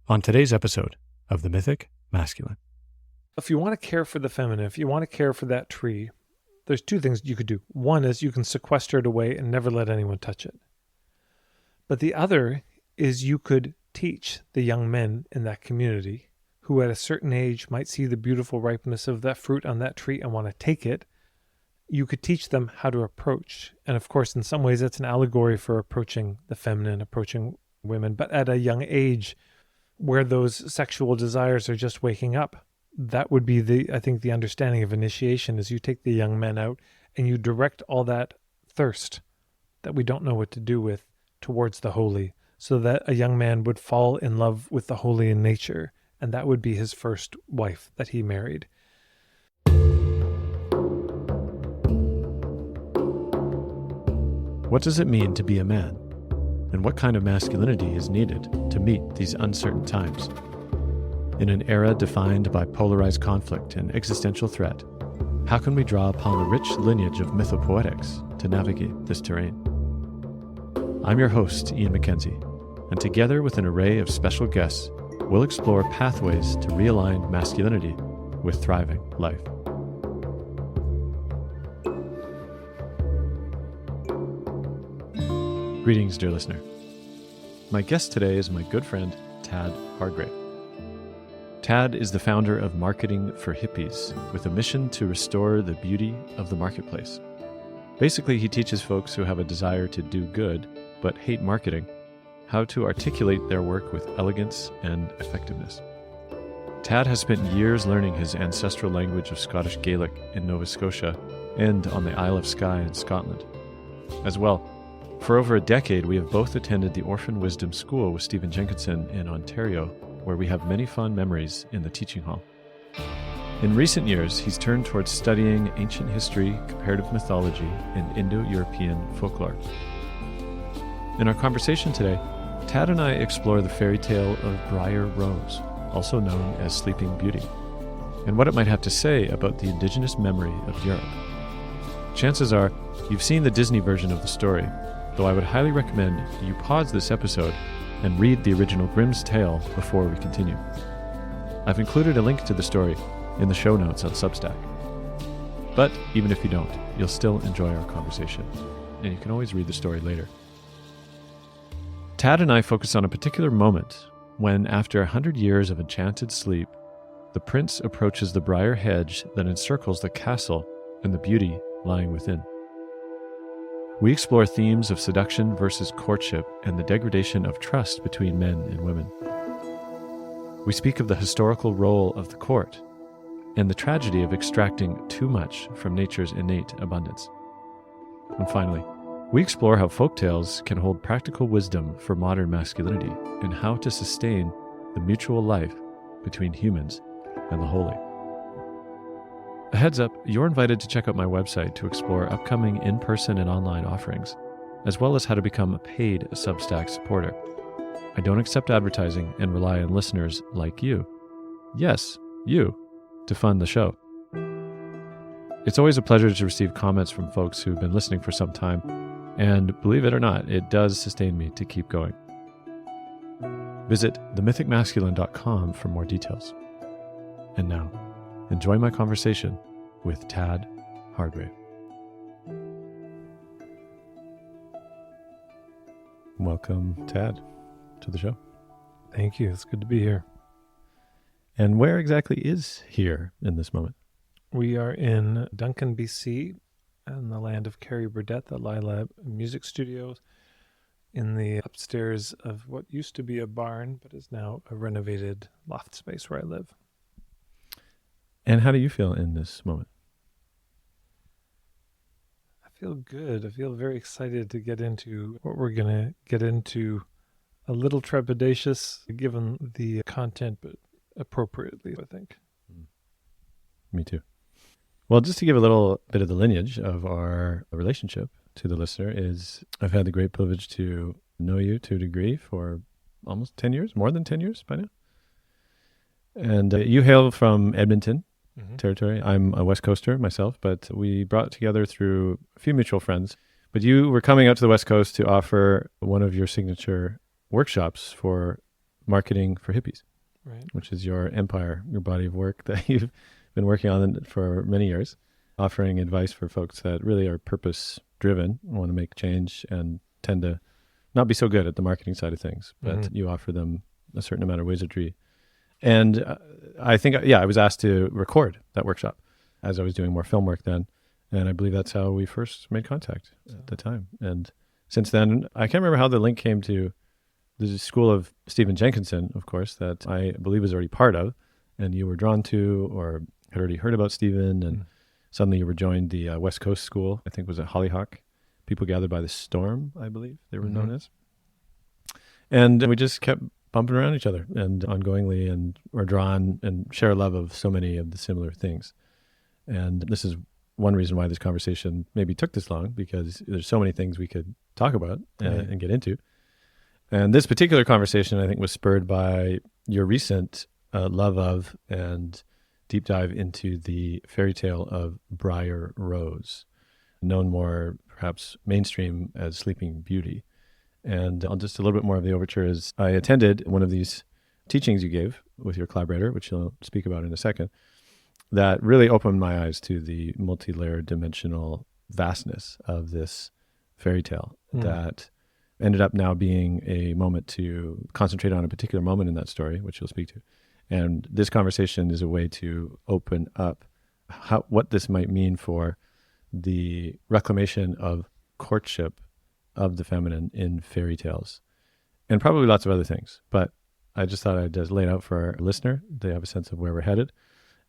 on today's episode of The Mythic Masculine. If you want to care for the feminine, if you want to care for that tree, there's two things you could do. One is you can sequester it away and never let anyone touch it. But the other is you could teach the young men in that community who at a certain age might see the beautiful ripeness of that fruit on that tree and want to take it. You could teach them how to approach. And of course, in some ways, it's an allegory for approaching the feminine, approaching women. But at a young age, where those sexual desires are just waking up, that would be the understanding of initiation is you take the young men out and you direct all that thirst that we don't know what to do with towards the holy, so that a young man would fall in love with the holy in nature. And that would be his first wife that he married. What does it mean to be a man? And what kind of masculinity is needed to meet these uncertain times? In an era defined by polarized conflict and existential threat, how can we draw upon the rich lineage of mythopoetics to navigate this terrain? I'm your host, Ian McKenzie, and together with an array of special guests, we'll explore pathways to realign masculinity with thriving life. Greetings, dear listener. My guest today is my good friend, Tad Hargrave. Tad is the founder of Marketing for Hippies, with a mission to restore the beauty of the marketplace. Basically, he teaches folks who have a desire to do good, but hate marketing, how to articulate their work with elegance and effectiveness. Tad has spent years learning his ancestral language of Scottish Gaelic in Nova Scotia and on the Isle of Skye in Scotland. As well, for over a decade, we have both attended the Orphan Wisdom School with Stephen Jenkinson in Ontario, where we have many fond memories in the teaching hall. In recent years, he's turned towards studying ancient history, comparative mythology, and Indo-European folklore. In our conversation today, Tad and I explore the fairy tale of Briar Rose, also known as Sleeping Beauty, and what it might have to say about the Indigenous memory of Europe. Chances are you've seen the Disney version of the story, though I would highly recommend you pause this episode and read the original Grimm's tale before we continue. I've included a link to the story in the show notes on Substack. But even if you don't, you'll still enjoy our conversation, and you can always read the story later. Tad and I focus on a particular moment when, after 100 years of enchanted sleep, the prince approaches the briar hedge that encircles the castle and the beauty lying within. We explore themes of seduction versus courtship and the degradation of trust between men and women. We speak of the historical role of the court and the tragedy of extracting too much from nature's innate abundance. And finally, we explore how folktales can hold practical wisdom for modern masculinity and how to sustain the mutual life between humans and the holy. A heads up, you're invited to check out my website to explore upcoming in-person and online offerings, as well as how to become a paid Substack supporter. I don't accept advertising and rely on listeners like you. Yes, you, to fund the show. It's always a pleasure to receive comments from folks who've been listening for some time, and believe it or not, it does sustain me to keep going. Visit themythicmasculine.com for more details. And now, enjoy my conversation with Tad Hargrave. Welcome, Tad, to the show. Thank you. It's good to be here. And where exactly is here in this moment? We are in Duncan, BC, in the land of Carrie Burdett, the Lila Music Studios, in the upstairs of what used to be a barn, but is now a renovated loft space where I live. And how do you feel in this moment? I feel good. I feel very excited to get into what we're going to get into. A little trepidatious, given the content, but appropriately, I think. Me too. Well, just to give a little bit of the lineage of our relationship to the listener is I've had the great privilege to know you to a degree for almost 10 years, more than 10 years by now. And you hail from Edmonton territory. I'm a West Coaster myself, but we brought together through a few mutual friends. But you were coming out to the West Coast to offer one of your signature workshops for Marketing for Hippies, Right. which is your empire, your body of work that you've been working on for many years, offering advice for folks that really are purpose-driven, want to make change, and tend to not be so good at the marketing side of things, but you offer them a certain amount of wizardry. And I think, I was asked to record that workshop as I was doing more film work then. And I believe that's how we first made contact at the time. And since then, I can't remember how the link came to the school of Stephen Jenkinson, of course, that I believe was already part of, and you were drawn to or had already heard about Stephen, and suddenly you were joined the West Coast School, I think was at Hollyhock. People Gathered by the Storm, I believe they were known as. And we just kept bumping around each other and ongoingly, and were drawn and share a love of so many of the similar things. And this is one reason why this conversation maybe took this long, because there's so many things we could talk about and get into. And this particular conversation, I think, was spurred by your recent love of and deep dive into the fairy tale of Briar Rose, known more perhaps mainstream as Sleeping Beauty. And just a little bit more of the overture is I attended one of these teachings you gave with your collaborator, which you'll speak about in a second, that really opened my eyes to the multi-layered dimensional vastness of this fairy tale that ended up now being a moment to concentrate on a particular moment in that story, which you'll speak to. And this conversation is a way to open up what this might mean for the reclamation of courtship of the feminine in fairy tales, and probably lots of other things. But I just thought I'd just lay it out for our listener. They have a sense of where we're headed.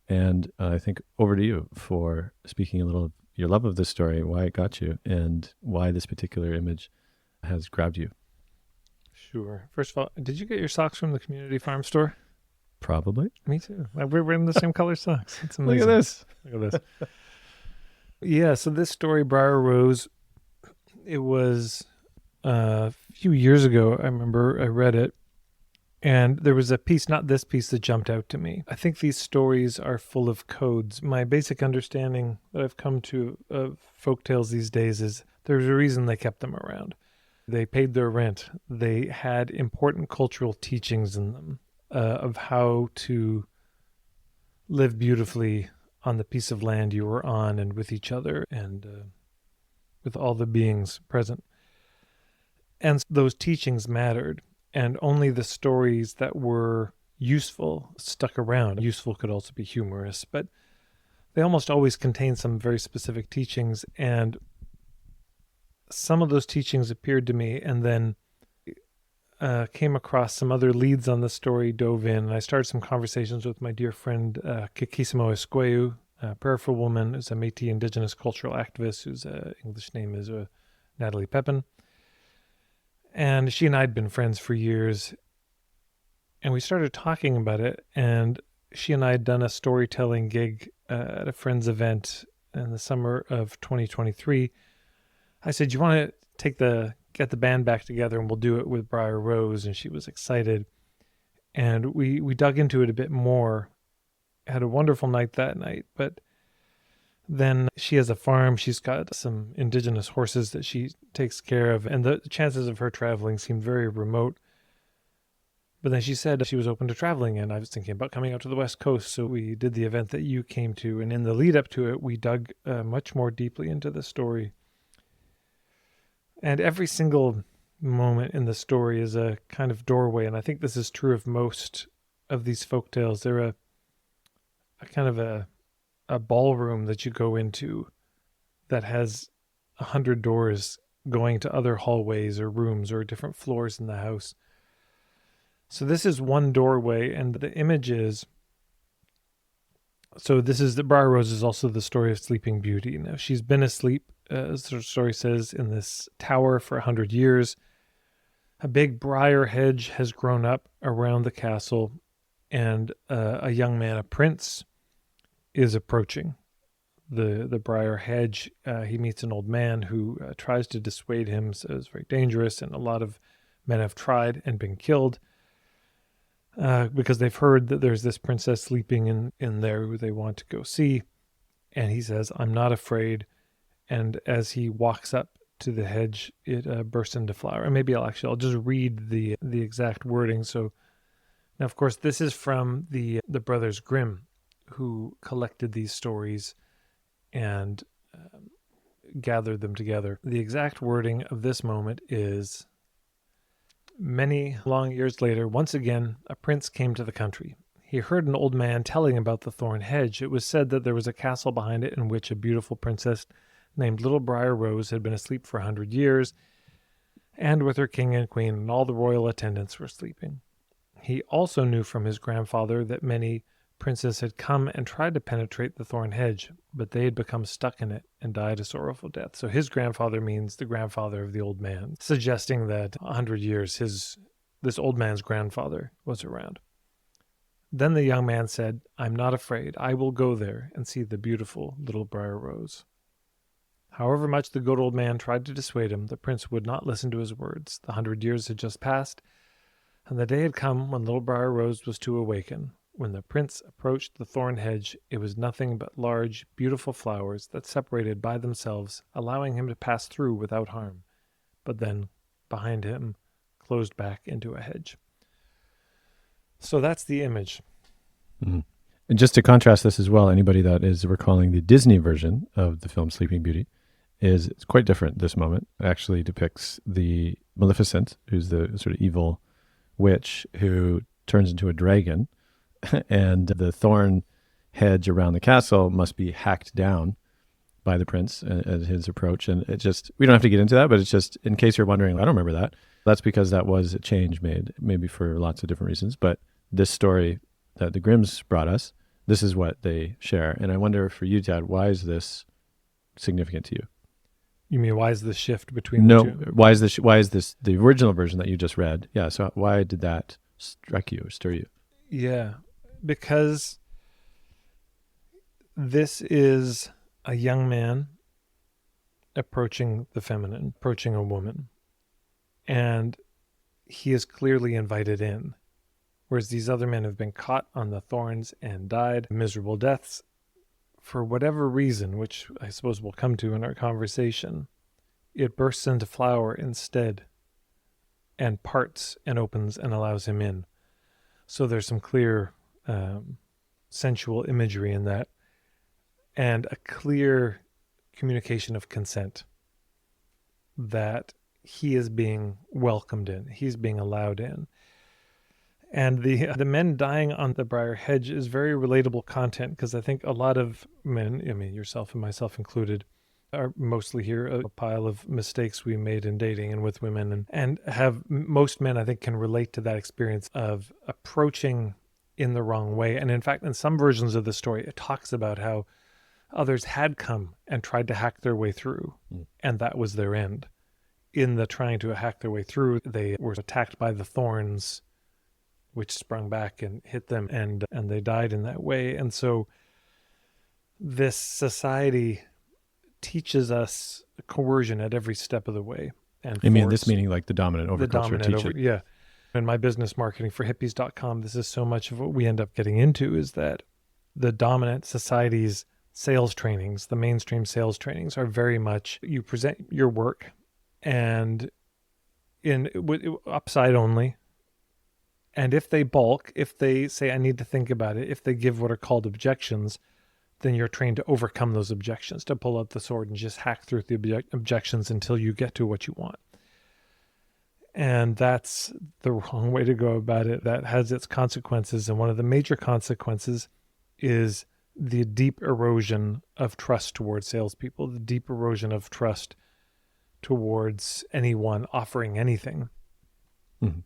And I think over to you for speaking a little of your love of this story, why it got you, and why this particular image has grabbed you. Sure. First of all, did you get your socks from the community farm store? Probably. Me too. We're wearing the same color socks. It's amazing. Look at this. Look at this. Yeah, so this story, Briar Rose, it was a few years ago. I remember I read it, and there was a piece, not this piece, that jumped out to me. I think these stories are full of codes. My basic understanding that I've come to of folktales these days is there's a reason they kept them around. They paid their rent. They had important cultural teachings in them of how to live beautifully on the piece of land you were on, and with each other, and with all the beings present. And those teachings mattered, and only the stories that were useful stuck around. Useful could also be humorous, but they almost always contain some very specific teachings, and some of those teachings appeared to me, and then came across some other leads on the story, dove in, and I started some conversations with my dear friend Kikisimo Esqueu, a prayerful woman who's a Métis Indigenous cultural activist, whose English name is Natalie Pepin. And she and I had been friends for years, and we started talking about it, and she and I had done a storytelling gig at a friend's event in the summer of 2023. I said, you want to get the band back together, and we'll do it with Briar Rose? And she was excited. And we dug into it a bit more, had a wonderful night that night. But then she has a farm. She's got some indigenous horses that she takes care of, and the chances of her traveling seemed very remote. But then she said she was open to traveling, and I was thinking about coming out to the West Coast. So we did the event that you came to, and in the lead up to it, we dug much more deeply into the story. And every single moment in the story is a kind of doorway, and I think this is true of most of these folktales. They're a kind of a ballroom that you go into that has 100 doors going to other hallways or rooms or different floors in the house. So this is one doorway, and the image is... So this is the Briar Rose is also the story of Sleeping Beauty. Now, she's been asleep, as the story says, in this tower for 100 years. A big briar hedge has grown up around the castle, and a young man, a prince, is approaching the briar hedge. He meets an old man who tries to dissuade him, says it's very dangerous, and a lot of men have tried and been killed because they've heard that there's this princess sleeping in there who they want to go see. And he says, I'm not afraid. And as he walks up to the hedge, it bursts into flower. And maybe I'll just read the exact wording. So Now, of course, this is from the brothers Grimm, who collected these stories and gathered them together. The exact wording of this moment is, many long years later, once again, a prince came to the country. He heard an old man telling about the thorn hedge. It was said that there was a castle behind it in which a beautiful princess named Little Briar Rose had been asleep for 100 years, and with her king and queen and all the royal attendants were sleeping. He also knew from his grandfather that many princes had come and tried to penetrate the thorn hedge, but they had become stuck in it and died a sorrowful death. So his grandfather means the grandfather of the old man, suggesting that 100 years this old man's grandfather was around. Then the young man said, I'm not afraid. I will go there and see the beautiful Little Briar Rose. However much the good old man tried to dissuade him, the prince would not listen to his words. The 100 years had just passed, and the day had come when Little Briar Rose was to awaken. When the prince approached the thorn hedge, it was nothing but large, beautiful flowers that separated by themselves, allowing him to pass through without harm, but then, behind him, closed back into a hedge. So that's the image. Mm-hmm. And just to contrast this as well, anybody that is recalling the Disney version of the film Sleeping Beauty it's quite different. This moment it actually depicts the Maleficent, who's the sort of evil witch who turns into a dragon, and the thorn hedge around the castle must be hacked down by the prince at his approach. And it just, we don't have to get into that, but it's just, in case you're wondering, I don't remember that. That's because that was a change made, maybe for lots of different reasons. But this story that the Grimms brought us, this is what they share. And I wonder for you, Tad, why is this significant to you? You mean, why is the shift between the two? Why is this the original version that you just read? Yeah, so why did that strike you or stir you? Yeah, because this is a young man approaching the feminine, approaching a woman, and he is clearly invited in, whereas these other men have been caught on the thorns and died miserable deaths. For whatever reason, which I suppose we'll come to in our conversation, it bursts into flower instead and parts and opens and allows him in. So there's some clear sensual imagery in that and a clear communication of consent that he is being welcomed in, he's being allowed in. And the men dying on the briar hedge is very relatable content, because I think a lot of men, I mean yourself and myself included, are mostly here a pile of mistakes we made in dating and with women, and have most men, I think, can relate to that experience of approaching in the wrong way. And in fact, in some versions of the story, it talks about how others had come and tried to hack their way through, and that was their end. In the trying to hack their way through, they were attacked by the thorns, which sprung back and hit them, and they died in that way. And so this society teaches us coercion at every step of the way. And I mean, this meaning like the dominant over culture teaching. Yeah. In my business marketing for hippies.com, this is so much of what we end up getting into, is that the dominant society's sales trainings, the mainstream sales trainings, are very much, you present your work and in upside only. And if they balk, if they say, I need to think about it, if they give what are called objections, then you're trained to overcome those objections, to pull out the sword and just hack through the objections until you get to what you want. And that's the wrong way to go about it. That has its consequences. And one of the major consequences is the deep erosion of trust towards salespeople, the deep erosion of trust towards anyone offering anything. Mm-hmm.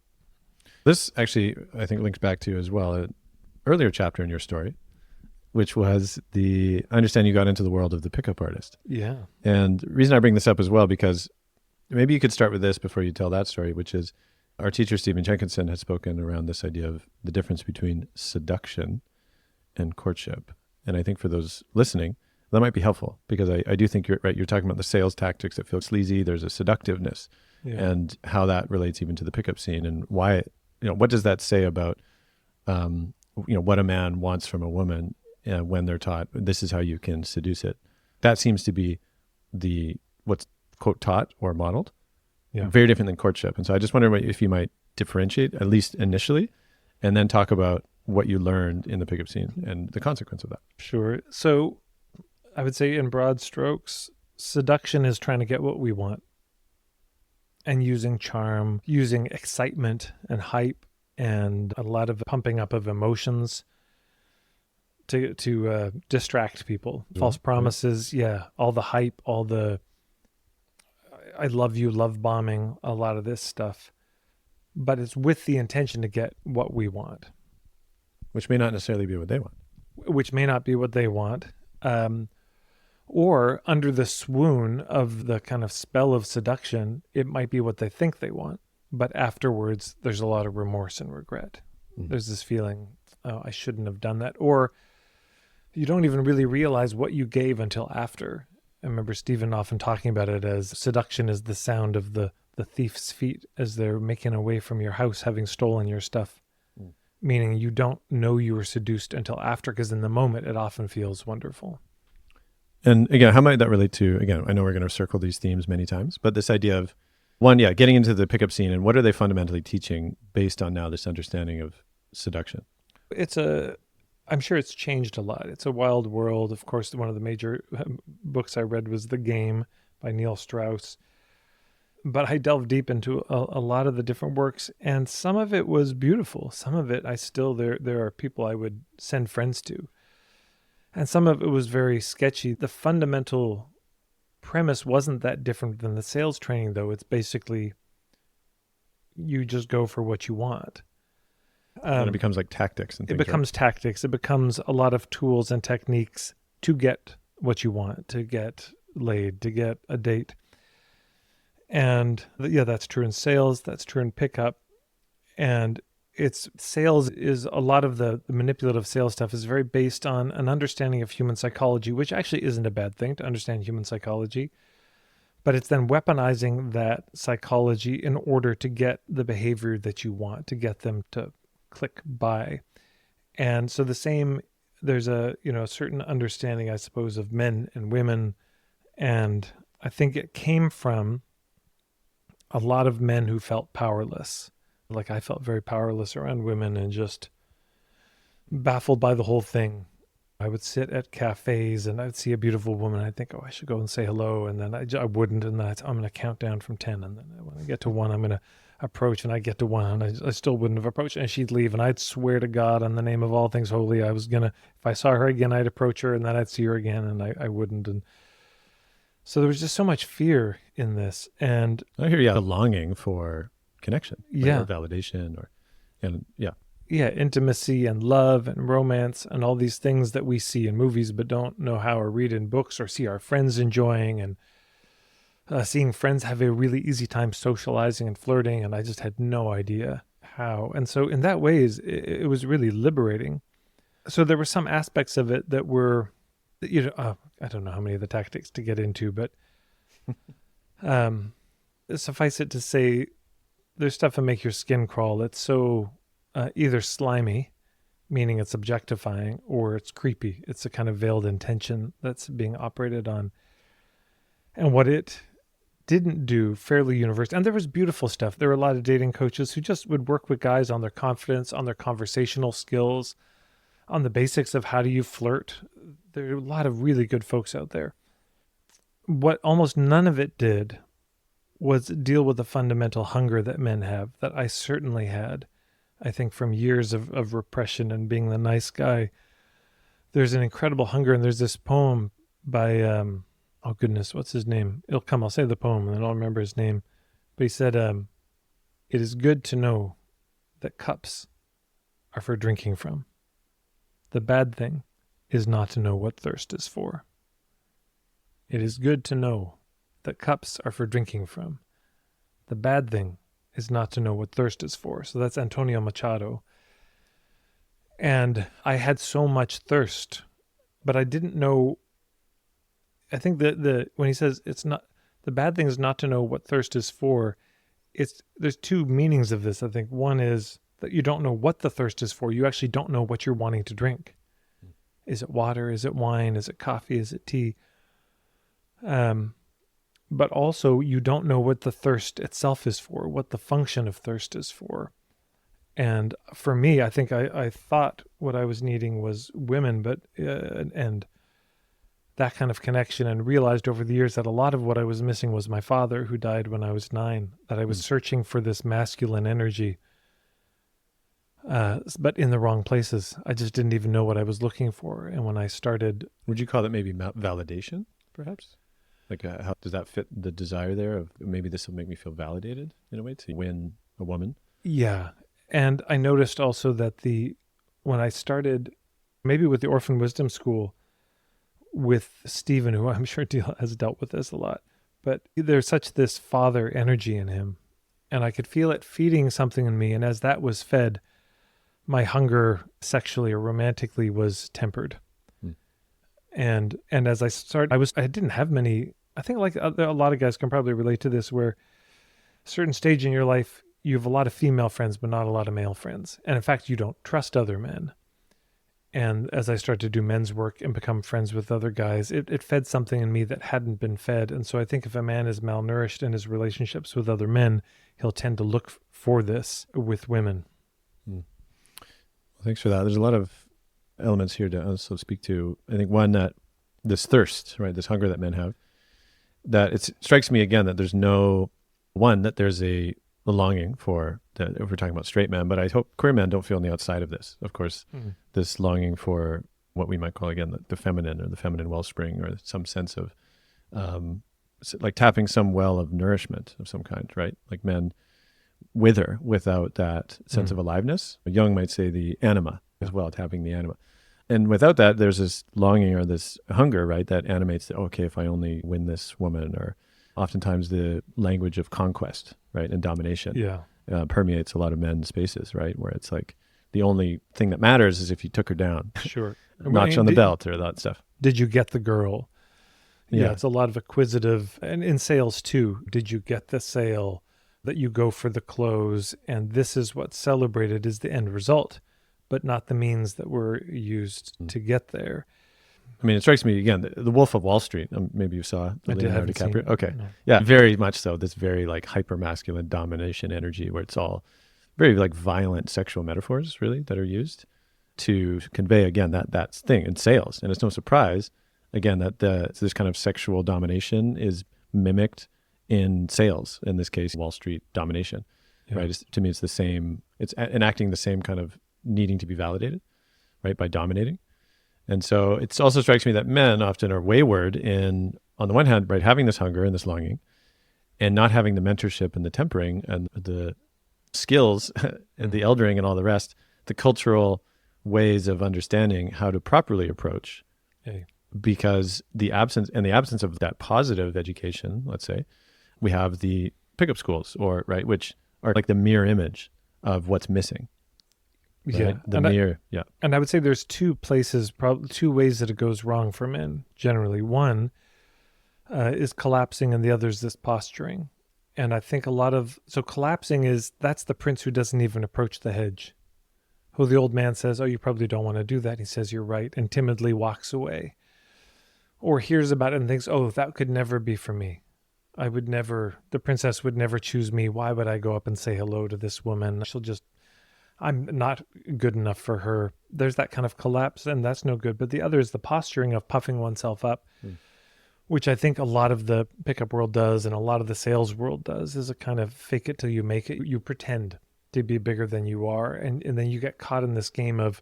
This actually, I think, links back to as well an earlier chapter in your story, which was I understand you got into the world of the pickup artist. Yeah. And the reason I bring this up as well, because maybe you could start with this before you tell that story, which is our teacher, Stephen Jenkinson, has spoken around this idea of the difference between seduction and courtship. And I think for those listening, that might be helpful, because I do think you're right. You're talking about the sales tactics that feel sleazy. There's a seductiveness, and how that relates even to the pickup scene, and why, what does that say about, what a man wants from a woman when they're taught, this is how you can seduce it. That seems to be what's, quote, taught or modeled. Yeah. Very different than courtship. And so I just wonder if you might differentiate, at least initially, and then talk about what you learned in the pickup scene and the consequence of that. Sure. So I would say in broad strokes, seduction is trying to get what we want and using charm, using excitement and hype and a lot of pumping up of emotions to distract people. False promises, yeah, all the hype, all the I love you, love bombing, a lot of this stuff. But it's with the intention to get what we want. Which may not necessarily be what they want. Which may not be what they want. Or under the swoon of the kind of spell of seduction, it might be what they think they want. But afterwards, there's a lot of remorse and regret. Mm. There's this feeling, oh, I shouldn't have done that. Or you don't even really realize what you gave until after. I remember Stephen often talking about it as seduction is the sound of the thief's feet as they're making away from your house, having stolen your stuff. Mm. Meaning you don't know you were seduced until after, because in the moment it often feels wonderful. And again, how might that relate to, again, I know we're going to circle these themes many times, but this idea of, one, yeah, getting into the pickup scene and what are they fundamentally teaching based on now this understanding of seduction? I'm sure it's changed a lot. It's a wild world. Of course, one of the major books I read was The Game by Neil Strauss. But I delved deep into a lot of the different works, and some of it was beautiful. Some of it, there are people I would send friends to. And some of it was very sketchy. The fundamental premise wasn't that different than the sales training, though. It's basically you just go for what you want. And it becomes like tactics. And it becomes tactics. It becomes a lot of tools and techniques to get what you want, to get laid, to get a date. And yeah, that's true in sales. That's true in pickup. And sales is a lot of the manipulative sales stuff is very based on an understanding of human psychology, which actually isn't a bad thing to understand human psychology. But it's then weaponizing that psychology in order to get the behavior that you want, to get them to click buy. And so there's a certain understanding, I suppose, of men and women. And I think it came from a lot of men who felt powerless. Like I felt very powerless around women and just baffled by the whole thing. I would sit at cafes and I'd see a beautiful woman. I'd think, oh, I should go and say hello. And then I wouldn't. And then I'm going to count down from 10. And then when I get to 1, I'm going to approach. And I get to 1 and I still wouldn't have approached. And she'd leave. And I'd swear to God on the name of all things holy, I was going to, if I saw her again, I'd approach her and then I'd see her again. And I wouldn't. And so there was just so much fear in this. And I hear you, the longing for connection, yeah, or validation, intimacy and love and romance and all these things that we see in movies but don't know how or read in books or see our friends enjoying, and seeing friends have a really easy time socializing and flirting, and I just had no idea how. And so in that ways it was really liberating. So there were some aspects of it that were, I don't know how many of the tactics to get into, but suffice it to say, there's stuff that make your skin crawl. It's so either slimy, meaning it's objectifying, or it's creepy. It's a kind of veiled intention that's being operated on. And what it didn't do, fairly universal. And there was beautiful stuff. There were a lot of dating coaches who just would work with guys on their confidence, on their conversational skills, on the basics of how do you flirt. There are a lot of really good folks out there. What almost none of it did was deal with the fundamental hunger that men have, that I certainly had, I think, from years of repression and being the nice guy. There's an incredible hunger, and there's this poem by, oh goodness, what's his name? I'll say the poem, and I don't remember his name. But he said, it is good to know that cups are for drinking from. The bad thing is not to know what thirst is for. It is good to know that cups are for drinking from. The bad thing is not to know what thirst is for. So that's Antonio Machado. And I had so much thirst, but I didn't know. I think that when he says it's not, the bad thing is not to know what thirst is for, there's two meanings of this. I think one is that you don't know what the thirst is for. You actually don't know what you're wanting to drink. Is it water? Is it wine? Is it coffee? Is it tea? But also you don't know what the thirst itself is for, what the function of thirst is for. And for me, I think I thought what I was needing was women, but and that kind of connection, and realized over the years that a lot of what I was missing was my father, who died when I was 9, that I was searching for this masculine energy, but in the wrong places. I just didn't even know what I was looking for. And when I started... Would you call that maybe validation, perhaps? Like how does that fit the desire there of maybe this will make me feel validated in a way to win a woman? Yeah. And I noticed also that when I started, maybe with the Orphan Wisdom School, with Stephen, who I'm sure has dealt with this a lot, but there's such this father energy in him, and I could feel it feeding something in me. And as that was fed, my hunger sexually or romantically was tempered. And as I started, I didn't have many, I think like a lot of guys can probably relate to this, where a certain stage in your life, you have a lot of female friends, but not a lot of male friends. And in fact, you don't trust other men. And as I started to do men's work and become friends with other guys, it fed something in me that hadn't been fed. And so I think if a man is malnourished in his relationships with other men, he'll tend to look for this with women. Well, thanks for that. There's a lot of elements here to also speak to. I think one, that this thirst, right, this hunger that men have, that it strikes me again that there's that there's a longing for, that if we're talking about straight men, but I hope queer men don't feel on the outside of this. Of course, this longing for what we might call again the feminine, or the feminine wellspring, or some sense of like tapping some well of nourishment of some kind, right? Like men wither without that sense of aliveness. Jung might say the anima as well, tapping the anima. And without that, there's this longing or this hunger, right, that animates the, okay, if I only win this woman, or oftentimes the language of conquest, right, and domination permeates a lot of men's spaces, right, where it's like the only thing that matters is if you took her down. Sure. Notch on the belt or that stuff. Did you get the girl? Yeah, it's a lot of acquisitive. And in sales too, did you get the sale? That you go for the close, and this is what's celebrated is the end result, but not the means that were used to get there. I mean, it strikes me again, the Wolf of Wall Street. Maybe you saw Leonardo DiCaprio. Okay, no. Yeah, very much so. This very like hyper masculine domination energy, where it's all very like violent sexual metaphors, really, that are used to convey again that thing in sales. And it's no surprise, again, that this kind of sexual domination is mimicked in sales, in this case, Wall Street domination, right? To me, it's the same, it's enacting the same kind of needing to be validated, right, by dominating. And so it also strikes me that men often are wayward in, on the one hand, right, having this hunger and this longing, and not having the mentorship and the tempering and the skills and the eldering and all the rest, the cultural ways of understanding how to properly approach, because the absence of that positive education, let's say, we have the pickup schools, or right, which are like the mirror image of what's missing. Right? And I would say there's two places, probably two ways that it goes wrong for men generally. One is collapsing, and the other is this posturing. And I think so collapsing that's the prince who doesn't even approach the hedge, who the old man says, oh, you probably don't want to do that. He says, you're right, and timidly walks away. Or hears about it and thinks, oh, that could never be for me. The princess would never choose me. Why would I go up and say hello to this woman? I'm not good enough for her. There's that kind of collapse, and that's no good. But the other is the posturing of puffing oneself up, which I think a lot of the pickup world does, and a lot of the sales world does, is a kind of fake it till you make it. You pretend to be bigger than you are, and then you get caught in this game of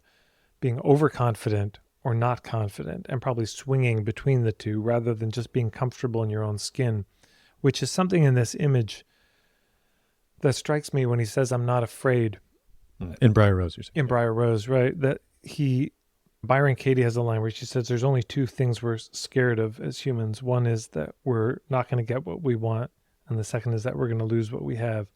being overconfident or not confident, and probably swinging between the two rather than just being comfortable in your own skin, which is something in this image that strikes me when he says, I'm not afraid. In Briar Rose, you're saying. In Briar Rose, right? Byron Katie has a line where she says, there's only two things we're scared of as humans. One is that we're not going to get what we want, and the second is that we're going to lose what we have.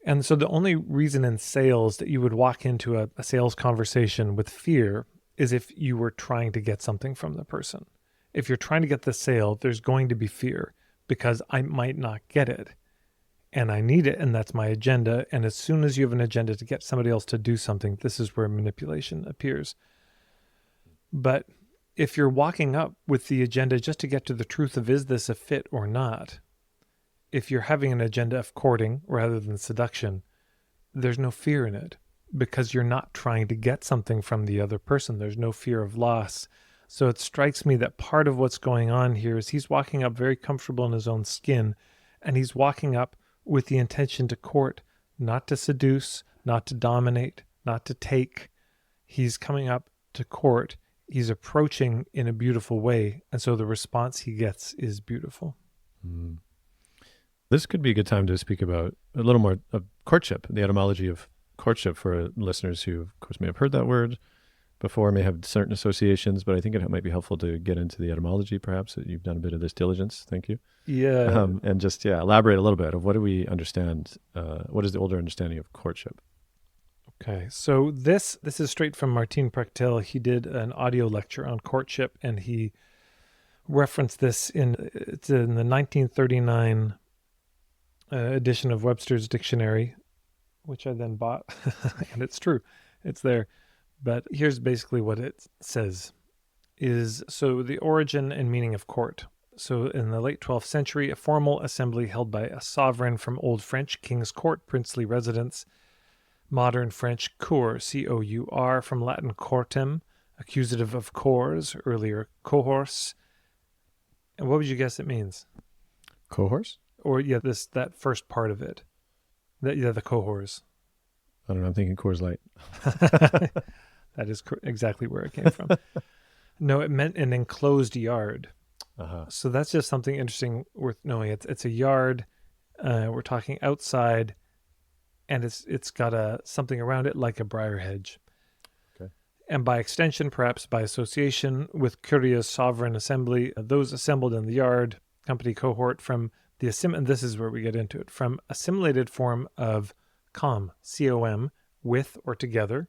And so the only reason in sales that you would walk into a sales conversation with fear is if you were trying to get something from the person. If you're trying to get the sale, there's going to be fear, because I might not get it, and I need it, and that's my agenda. And as soon as you have an agenda to get somebody else to do something, this is where manipulation appears. But if you're walking up with the agenda just to get to the truth of, is this a fit or not? If you're having an agenda of courting rather than seduction, there's no fear in it because you're not trying to get something from the other person. There's no fear of loss. So it strikes me that part of what's going on here is he's walking up very comfortable in his own skin, and he's walking up with the intention to court, not to seduce, not to dominate, not to take. He's coming up to court. He's approaching in a beautiful way, and so the response he gets is beautiful. Mm. This could be a good time to speak about a little more of courtship, the etymology of courtship for listeners who, of course, may have heard that word before, may have certain associations, but I think it might be helpful to get into the etymology, perhaps. You've done a bit of this diligence. Thank you. Yeah. And just, elaborate a little bit of what do we understand, what is the older understanding of courtship? Okay, so this is straight from Martin Prechtel. He did an audio lecture on courtship, and he referenced this in the 1939 edition of Webster's Dictionary, which I then bought, and it's true, it's there. But here's basically what it says: so the origin and meaning of court. So in the late 12th century, a formal assembly held by a sovereign from Old French, king's court, princely residence. Modern French cour, C-O-U-R, from Latin courtem, accusative of cors, earlier cohors. And what would you guess it means? Cohors? Or, that first part of it. The cohors. I don't know, I'm thinking Coors Light. That is exactly where it came from. No, it meant an enclosed yard. Uh-huh. So that's just something interesting worth knowing. It's a yard. We're talking outside. And it's got something around it like a briar hedge. Okay. And by extension, perhaps by association with Curia's sovereign assembly, those assembled in the yard, company cohort from and this is where we get into it, from assimilated form of com, C-O-M, with or together,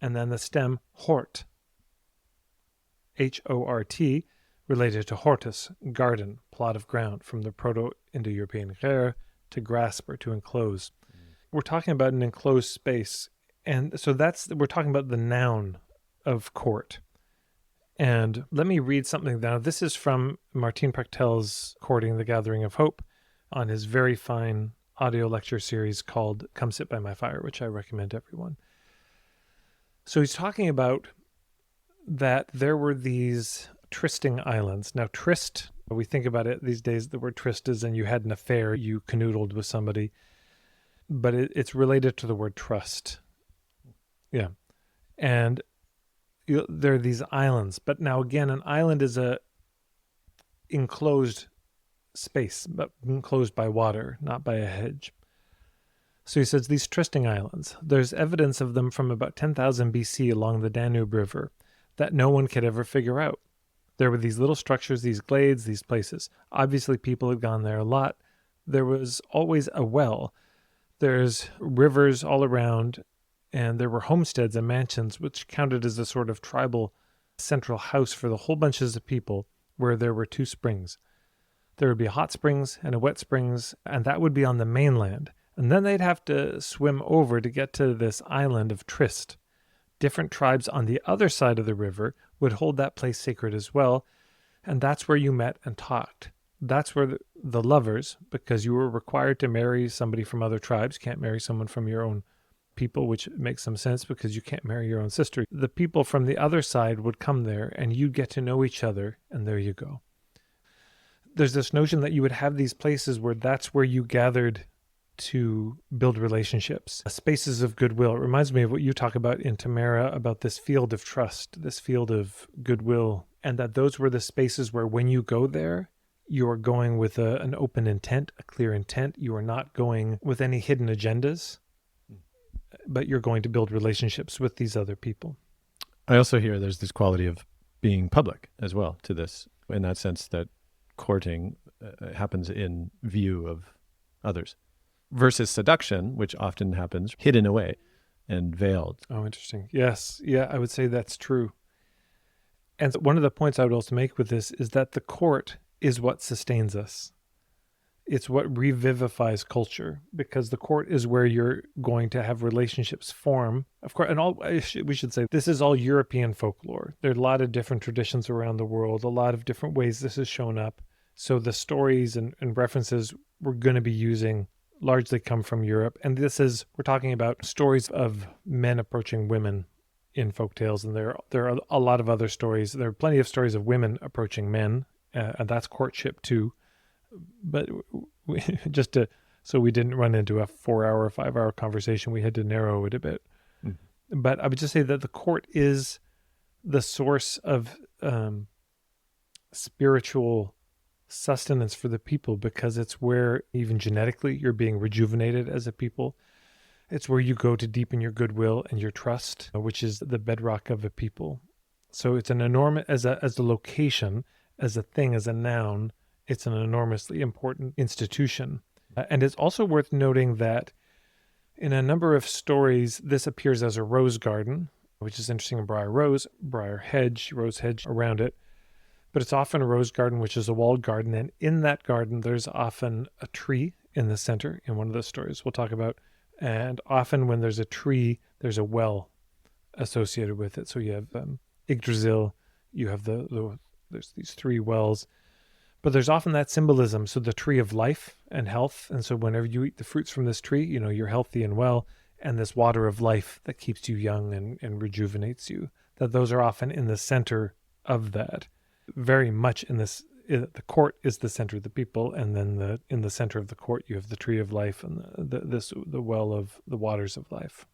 and then the stem hort, H-O-R-T, related to hortus, garden, plot of ground, from the Proto-Indo-European ger, to grasp or to enclose. We're talking about an enclosed space. And so we're talking about the noun of court. And let me read something now. This is from Martin Prechtel's Courting the Gathering of Hope on his very fine audio lecture series called Come Sit by My Fire, which I recommend to everyone. So he's talking about that there were these trysting islands. Now, tryst, we think about it these days, the word tryst is, and you had an affair, you canoodled with somebody, but it's related to the word trust. Yeah. And there are these islands, but now again, an island is a enclosed space, but enclosed by water, not by a hedge. So he says these trysting islands, there's evidence of them from about 10,000 BC along the Danube River that no one could ever figure out. There were these little structures, these glades, these places. Obviously, people had gone there a lot. There was always a well. There's rivers all around, and there were homesteads and mansions, which counted as a sort of tribal central house for the whole bunches of people, where there were two springs. There would be hot springs and a wet springs, and that would be on the mainland. And then they'd have to swim over to get to this island of tryst. Different tribes on the other side of the river would hold that place sacred as well, and that's where you met and talked. That's where the lovers, because you were required to marry somebody from other tribes, can't marry someone from your own people, which makes some sense because you can't marry your own sister. The people from the other side would come there, and you'd get to know each other, and there you go. There's this notion that you would have these places where that's where you gathered to build relationships, spaces of goodwill. It reminds me of what you talk about in Tamara, about this field of trust, this field of goodwill, and that those were the spaces where when you go there, you are going with an open intent, a clear intent. You are not going with any hidden agendas, but you're going to build relationships with these other people. I also hear there's this quality of being public as well to this, in that sense that courting happens in view of others. Versus seduction, which often happens hidden away and veiled. Oh, interesting. Yes. Yeah, I would say that's true. And one of the points I would also make with this is that the court is what sustains us. It's what revivifies culture, because the court is where you're going to have relationships form. Of course, and we should say this is all European folklore. There are a lot of different traditions around the world, a lot of different ways this has shown up. So the stories and references we're going to be using largely come from Europe. And we're talking about stories of men approaching women in folktales. And there are a lot of other stories. There are plenty of stories of women approaching men, and that's courtship too. But so we didn't run into a 4-hour, 5-hour conversation, we had to narrow it a bit. But I would just say that the court is the source of spiritual sustenance for the people, because it's where, even genetically, you're being rejuvenated as a people. It's where you go to deepen your goodwill and your trust, which is the bedrock of a people. So it's an enormous, as a location, as a thing, as a noun, it's an enormously important institution. And it's also worth noting that in a number of stories, this appears as a rose garden, which is interesting in Briar Rose, Briar hedge, rose hedge around it. But it's often a rose garden, which is a walled garden. And in that garden, there's often a tree in the center in one of the stories we'll talk about. And often when there's a tree, there's a well associated with it. So you have Yggdrasil, you have there's these 3 wells. But there's often that symbolism. So the tree of life and health. And so whenever you eat the fruits from this tree, you're healthy and well. And this water of life that keeps you young and rejuvenates you. That those are often in the center of that. Very much the court is the center of the people, and then in the center of the court you have the tree of life and the well of the waters of life.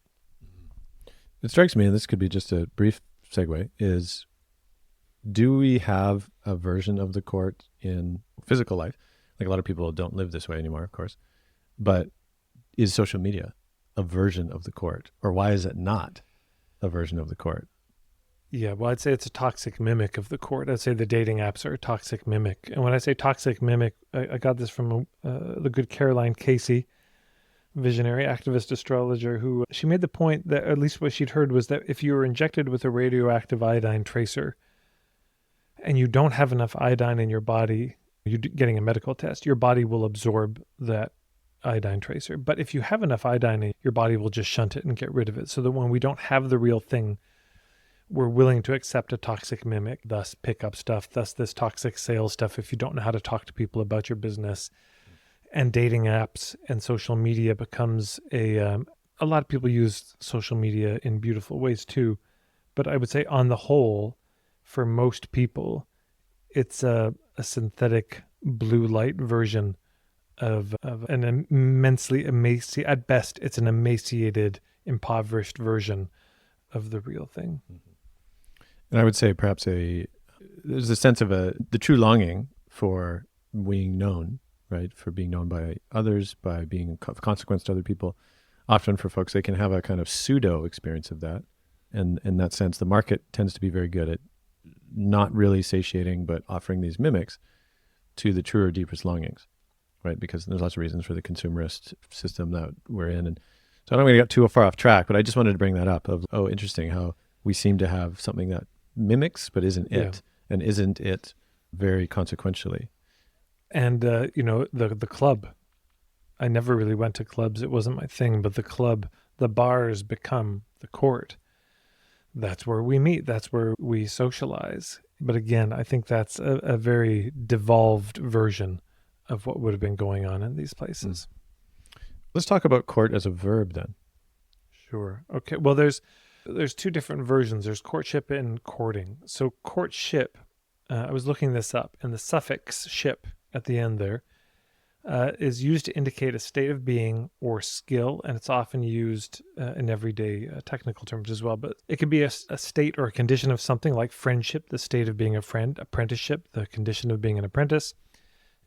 It strikes me, and this could be just a brief segue, is do we have a version of the court in physical life? Like, a lot of people don't live this way anymore, of course, but is social media a version of the court, or why is it not a version of the court? Yeah, well, I'd say it's a toxic mimic of the court. I'd say the dating apps are a toxic mimic. And when I say toxic mimic, I got this from the good Caroline Casey, visionary activist astrologer, who she made the point that, at least what she'd heard, was that if you were injected with a radioactive iodine tracer and you don't have enough iodine in your body, you're getting a medical test, your body will absorb that iodine tracer. But if you have enough iodine, your body will just shunt it and get rid of it. So that when we don't have the real thing, we're willing to accept a toxic mimic, thus pick up stuff, thus this toxic sales stuff if you don't know how to talk to people about your business. And dating apps and social media becomes a lot of people use social media in beautiful ways too. But I would say on the whole, for most people, it's a synthetic blue light version of an immensely emaciated, at best, it's an emaciated, impoverished version of the real thing. And I would say perhaps there's a sense of the true longing for being known, right? For being known by others, by being of consequence to other people. Often for folks, they can have a kind of pseudo experience of that. And in that sense, the market tends to be very good at not really satiating, but offering these mimics to the truer, deepest longings, right? Because there's lots of reasons for the consumerist system that we're in. And so I don't want to get too far off track, but I just wanted to bring that up of, interesting how we seem to have something that mimics, but isn't it, and isn't it very consequentially. And, the club, I never really went to clubs. It wasn't my thing, but the club, the bars become the court. That's where we meet. That's where we socialize. But again, I think that's a very devolved version of what would have been going on in these places. Let's talk about court as a verb then. Sure. Okay. Well, there's 2 different versions. There's courtship and courting. So courtship, I was looking this up, and the suffix ship at the end there is used to indicate a state of being or skill, and it's often used in everyday technical terms as well. But it could be a state or a condition of something, like friendship, the state of being a friend; apprenticeship, the condition of being an apprentice.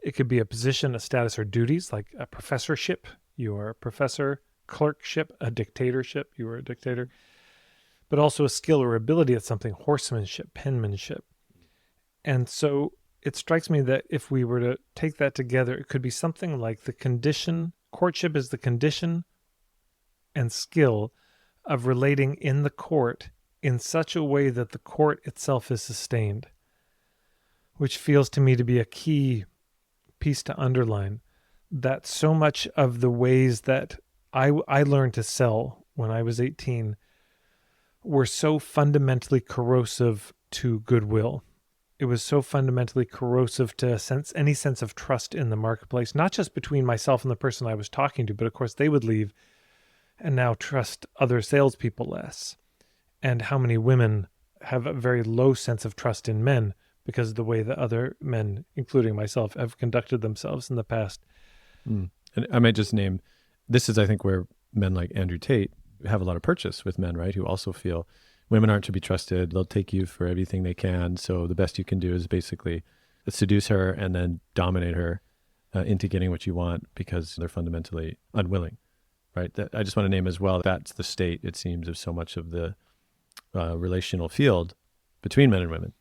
It could be a position, a status, or duties, like a professorship. You are a professor. Clerkship, a dictatorship. You are a dictator. But also a skill or ability at something, horsemanship, penmanship. And so it strikes me that if we were to take that together, it could be something like the condition, courtship is the condition and skill of relating in the court in such a way that the court itself is sustained, which feels to me to be a key piece to underline, that so much of the ways that I learned to sell when I was 18 were so fundamentally corrosive to goodwill It was so fundamentally corrosive to any sense of trust in the marketplace, not just between myself and the person I was talking to, but of course they would leave and now trust other salespeople less. And how many women have a very low sense of trust in men because of the way that other men, including myself, have conducted themselves in the past. And I might just name, this is, I think, where men like Andrew Tate have a lot of purchase with men, right? Who also feel women aren't to be trusted. They'll take you for everything they can. So the best you can do is basically seduce her and then dominate her into getting what you want because they're fundamentally unwilling, right? That, I just want to name as well, that's the state, it seems, of so much of the relational field between men and women,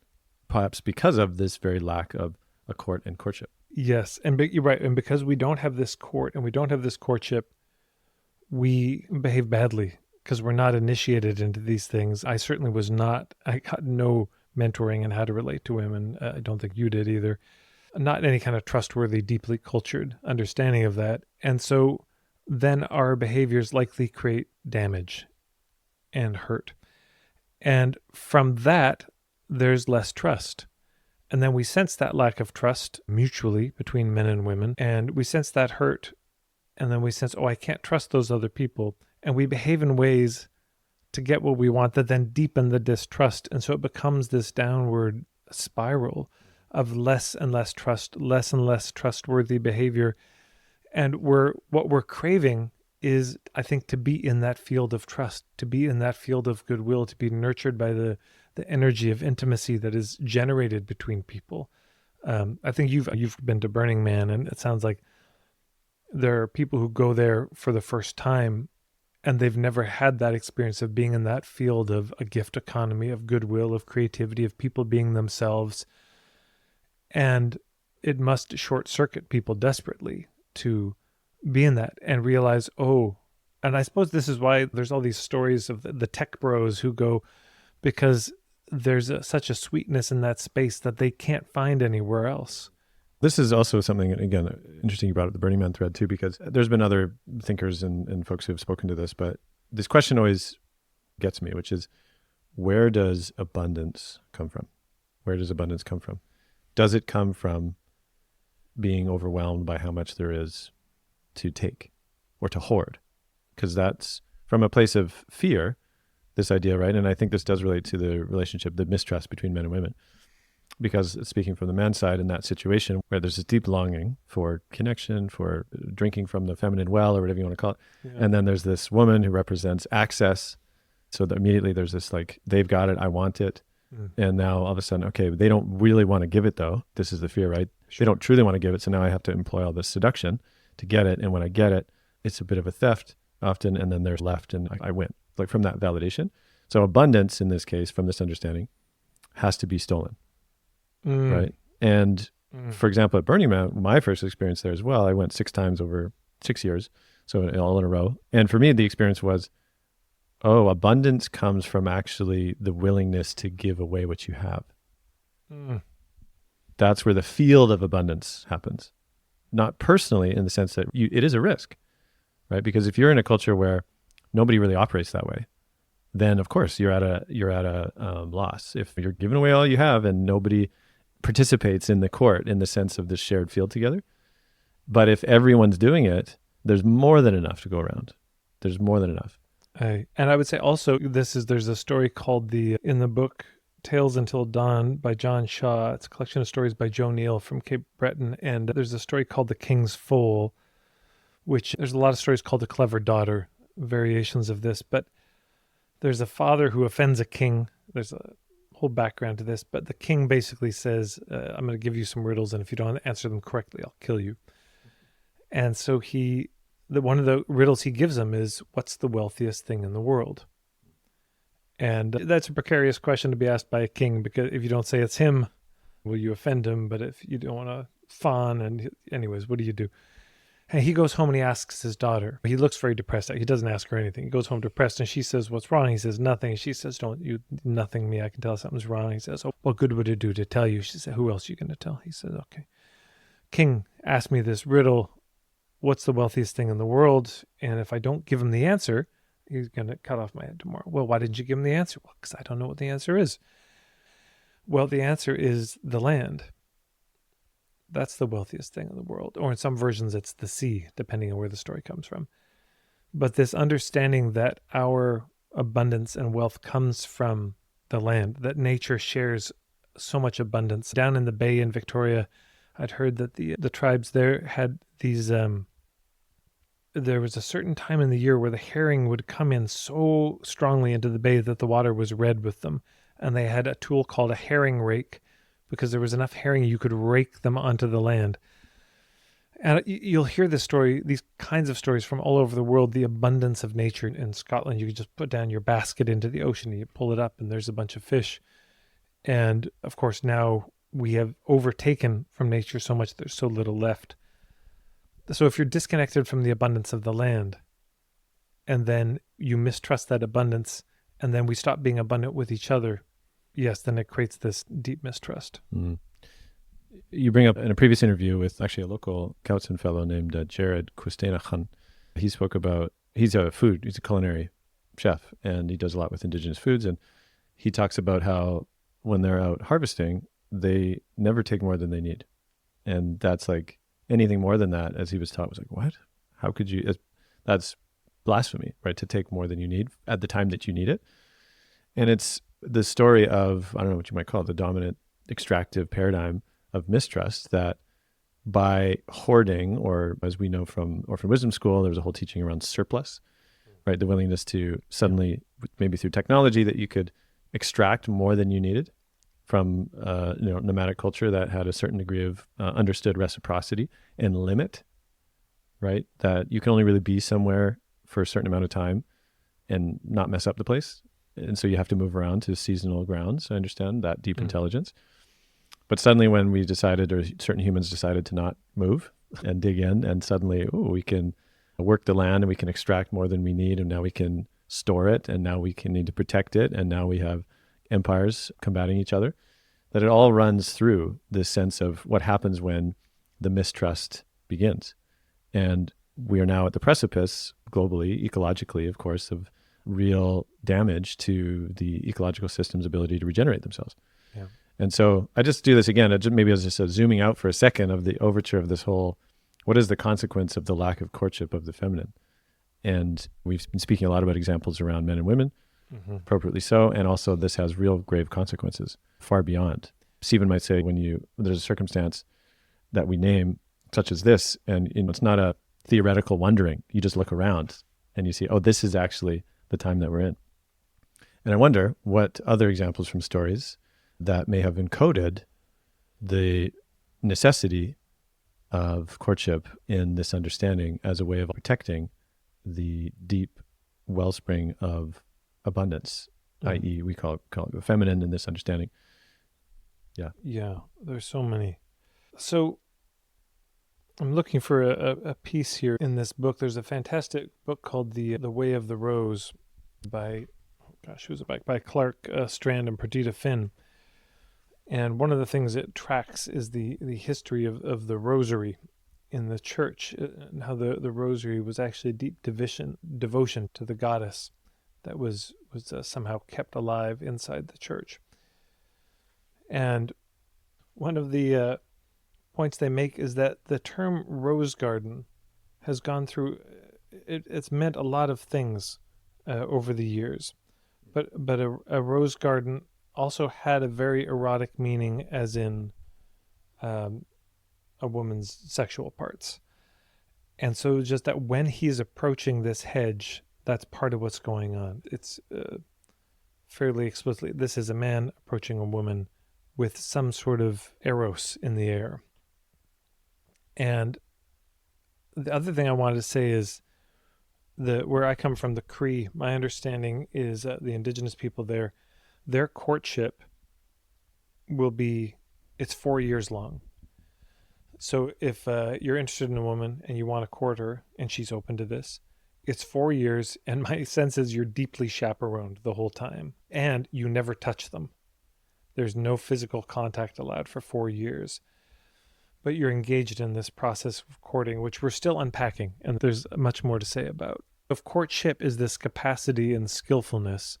perhaps because of this very lack of a court and courtship. Yes, and you're right. And because we don't have this court and we don't have this courtship, we behave badly because we're not initiated into these things. I certainly was not. I got no mentoring in how to relate to women. I don't think you did either. Not any kind of trustworthy, deeply cultured understanding of that. And so then our behaviors likely create damage and hurt. And from that, there's less trust. And then we sense that lack of trust mutually between men and women. And we sense that hurt. And then we sense, oh, I can't trust those other people. And we behave in ways to get what we want that then deepen the distrust. And so it becomes this downward spiral of less and less trust, less and less trustworthy behavior. And what we're craving is, I think, to be in that field of trust, to be in that field of goodwill, to be nurtured by the energy of intimacy that is generated between people. I think you've been to Burning Man, and it sounds like there are people who go there for the first time and they've never had that experience of being in that field of a gift economy, of goodwill, of creativity, of people being themselves. And it must short circuit people desperately to be in that and realize, oh, and I suppose this is why there's all these stories of the tech bros who go, because there's such a sweetness in that space that they can't find anywhere else. This is also something, again, interesting about the Burning Man thread too, because there's been other thinkers and folks who have spoken to this, but this question always gets me, which is, where does abundance come from? Where does abundance come from? Does it come from being overwhelmed by how much there is to take or to hoard? Because that's from a place of fear, this idea, right? And I think this does relate to the relationship, the mistrust between men and women. Because speaking from the man's side in that situation where there's this deep longing for connection, for drinking from the feminine well or whatever you want to call it. Yeah. And then there's this woman who represents access. So that immediately there's this like, they've got it, I want it. And now all of a sudden, okay, they don't really want to give it though. This is the fear, right? Sure. They don't truly want to give it. So now I have to employ all this seduction to get it. And when I get it, it's a bit of a theft often. And then there's left and I win, like from that validation. So abundance in this case, from this understanding, has to be stolen. Right. And for example, at Burning Man, my first experience there as well, I went 6 times over 6 years, so all in a row. And for me, the experience was, oh, abundance comes from actually the willingness to give away what you have. That's where the field of abundance happens. Not personally in the sense that it is a risk, right? Because if you're in a culture where nobody really operates that way, then of course you're at a loss. If you're giving away all you have and nobody participates in the court in the sense of this shared field together. But if everyone's doing it, there's more than enough to go around. There's more than enough. And I would say also there's a story called in the book Tales Until Dawn by John Shaw. It's a collection of stories by Joe Neal from Cape Breton. And there's a story called The King's Foal, which there's a lot of stories called The Clever Daughter, variations of this. But there's a father who offends a king. There's a whole background to this, but the king basically says, I'm going to give you some riddles, and if you don't answer them correctly, I'll kill you. And so one of the riddles he gives him is, what's the wealthiest thing in the world? And that's a precarious question to be asked by a king, because if you don't say it's him, will you offend him? But if you don't want to fawn, and anyways, what do you do? And he goes home and he asks his daughter. He looks very depressed. He doesn't ask her anything. He goes home depressed, and she says, what's wrong? He says, nothing. She says, don't you nothing me. I can tell something's wrong. He says, oh, what good would it do to tell you? She said, who else are you going to tell? He says, okay. King asked me this riddle. What's the wealthiest thing in the world? And if I don't give him the answer, he's going to cut off my head tomorrow. Well, why didn't you give him the answer? Well, because I don't know what the answer is. Well, the answer is the land. That's the wealthiest thing in the world. Or in some versions, it's the sea, depending on where the story comes from. But this understanding that our abundance and wealth comes from the land, that nature shares so much abundance. Down in the bay in Victoria, I'd heard that the tribes there had these, there was a certain time in the year where the herring would come in so strongly into the bay that the water was red with them. And they had a tool called a herring rake, because there was enough herring you could rake them onto the land. And you'll hear this story, these kinds of stories from all over the world, the abundance of nature. In Scotland, you could just put down your basket into the ocean, and you pull it up, and there's a bunch of fish. And of course, now we have overtaken from nature so much, there's so little left. So if you're disconnected from the abundance of the land, and then you mistrust that abundance, and then we stop being abundant with each other, yes, then it creates this deep mistrust. Mm. You bring up in a previous interview with actually a local Kautzen fellow named Jared Kustenachan. He spoke about, he's a culinary chef, and he does a lot with indigenous foods. And he talks about how when they're out harvesting, they never take more than they need. And that's like anything more than that, as he was taught, was like, what? How could you? That's blasphemy, right? To take more than you need at the time that you need it. And it's the story of, I don't know what you might call it, the dominant extractive paradigm of mistrust, that by hoarding, or as we know from Orphan Wisdom School, there was a whole teaching around surplus, right? The willingness to suddenly, maybe through technology, that you could extract more than you needed from nomadic culture that had a certain degree of understood reciprocity and limit, right? That you can only really be somewhere for a certain amount of time and not mess up the place. And so you have to move around to seasonal grounds. I understand that deep intelligence. But suddenly when we decided, or certain humans decided to not move and dig in, and suddenly, we can work the land and we can extract more than we need, and now we can store it, and now we can need to protect it, and now we have empires combating each other, that it all runs through this sense of what happens when the mistrust begins. And we are now at the precipice, globally, ecologically, of course, of real damage to the ecological system's ability to regenerate themselves. Yeah. And so I just do this again, maybe as just zooming out for a second of the overture of this whole, what is the consequence of the lack of courtship of the feminine? And we've been speaking a lot about examples around men and women, appropriately so, and also this has real grave consequences far beyond. Stephen might say there's a circumstance that we name such as this, and it's not a theoretical wondering. You just look around and you see, this is actually the time that we're in. And I wonder what other examples from stories that may have encoded the necessity of courtship in this understanding as a way of protecting the deep wellspring of abundance, i.e. we call it the feminine in this understanding. Yeah, there's so many. So I'm looking for a piece here in this book. There's a fantastic book called The Way of the Rose by, who's it by? By Clark Strand and Perdita Finn. And one of the things it tracks is the history of the rosary in the church, and how the rosary was actually a deep devotion to the goddess that was somehow kept alive inside the church. And one of the points they make is that the term rose garden has gone through, it's meant a lot of things over the years, but a rose garden also had a very erotic meaning, as in a woman's sexual parts. And so just that when he's approaching this hedge, that's part of what's going on. It's fairly explicitly, this is a man approaching a woman with some sort of eros in the air. And the other thing I wanted to say is where I come from, the Cree, my understanding is the indigenous people there, their courtship it's 4 years long. So if you're interested in a woman and you want to court her and she's open to this, it's 4 years, and my sense is you're deeply chaperoned the whole time, and you never touch them. There's no physical contact allowed for 4 years. But you're engaged in this process of courting, which we're still unpacking, and there's much more to say about. If courtship is this capacity and skillfulness,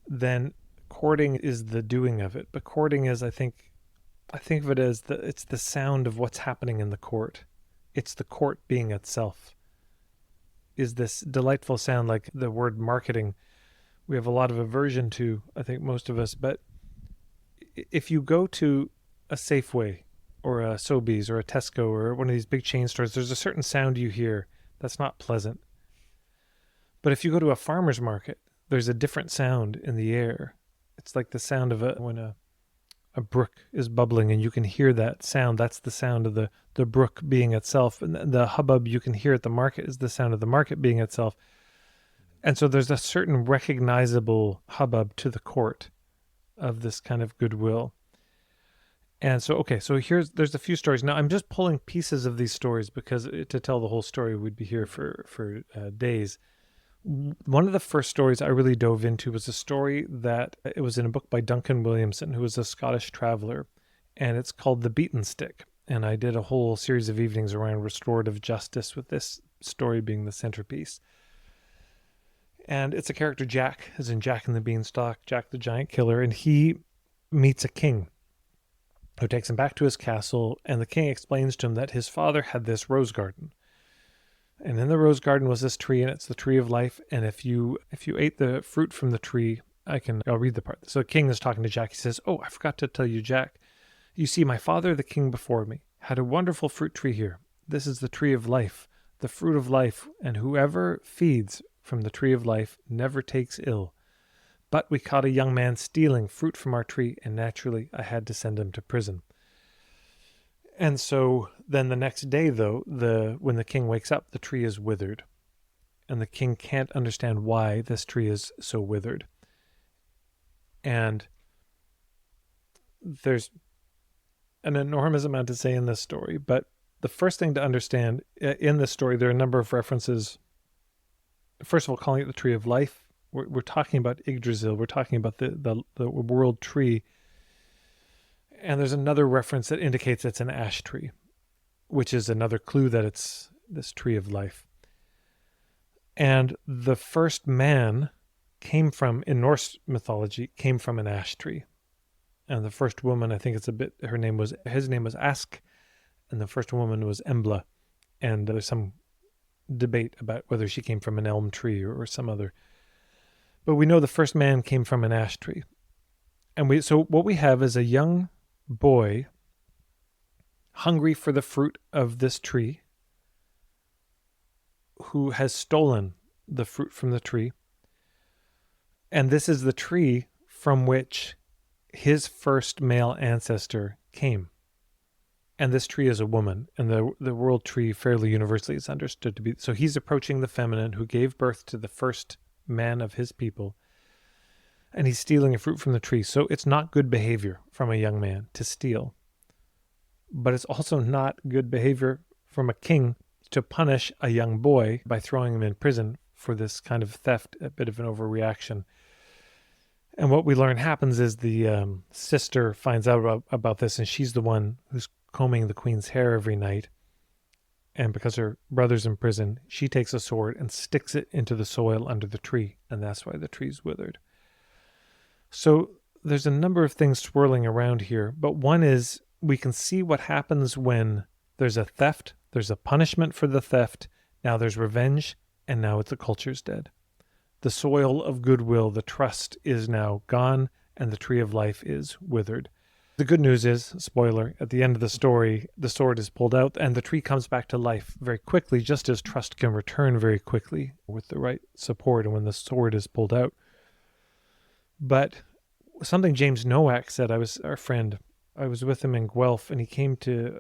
then courting is the doing of it, but courting is, I think of it as it's the sound of what's happening in the court. It's the court being itself. Is this delightful sound, like the word marketing, we have a lot of aversion to, I think most of us, but if you go to a Safeway or a Sobeys or a Tesco or one of these big chain stores, there's a certain sound you hear that's not pleasant. But if you go to a farmer's market, there's a different sound in the air. It's like the sound of when a brook is bubbling, and you can hear that sound. That's the sound of the brook being itself. And the hubbub you can hear at the market is the sound of the market being itself. And so there's a certain recognizable hubbub to the court of this kind of goodwill. And so, okay, so there's a few stories. Now, I'm just pulling pieces of these stories because to tell the whole story, we'd be here for days. One of the first stories I really dove into was a story that it was in a book by Duncan Williamson, who was a Scottish traveler, and it's called The Beaten Stick. And I did a whole series of evenings around restorative justice, with this story being the centerpiece. And it's a character, Jack, as in Jack and the Beanstalk, Jack the Giant Killer, and he meets a king who takes him back to his castle, and the king explains to him that his father had this rose garden. And in the rose garden was this tree, and it's the tree of life. And if you ate the fruit from the tree, I'll read the part. So the king is talking to Jack. He says, "Oh, I forgot to tell you, Jack. You see, my father, the king before me, had a wonderful fruit tree here. This is the tree of life, the fruit of life, and whoever feeds from the tree of life never takes ill. But we caught a young man stealing fruit from our tree, and naturally I had to send him to prison." And so then the next day, though, when the king wakes up, the tree is withered. And the king can't understand why this tree is so withered. And there's an enormous amount to say in this story. But the first thing to understand in this story, there are a number of references. First of all, calling it the tree of life. We're talking about Yggdrasil. We're talking about the world tree. And there's another reference that indicates it's an ash tree, which is another clue that it's this tree of life. And the first man in Norse mythology, came from an ash tree. And the first woman, I think his name was Ask, and the first woman was Embla. And there's some debate about whether she came from an elm tree or some other. But we know the first man came from an ash tree. And so what we have is a young boy hungry for the fruit of this tree, who has stolen the fruit from the tree. And this is the tree from which his first male ancestor came. And this tree is a woman, and the world tree fairly universally is understood to be. So he's approaching the feminine who gave birth to the first man of his people, and he's stealing a fruit from the tree. So it's not good behavior from a young man to steal. But it's also not good behavior from a king to punish a young boy by throwing him in prison for this kind of theft, a bit of an overreaction. And what we learn happens is the sister finds out about this, and she's the one who's combing the queen's hair every night. And because her brother's in prison, she takes a sword and sticks it into the soil under the tree, and that's why the tree's withered. So there's a number of things swirling around here, but one is we can see what happens when there's a theft, there's a punishment for the theft, now there's revenge, and now the culture's dead. The soil of goodwill, the trust, is now gone, and the tree of life is withered. The good news is, spoiler, at the end of the story, the sword is pulled out, and the tree comes back to life very quickly, just as trust can return very quickly with the right support and when the sword is pulled out. But something James Nowak said, I was with him in Guelph, and he came to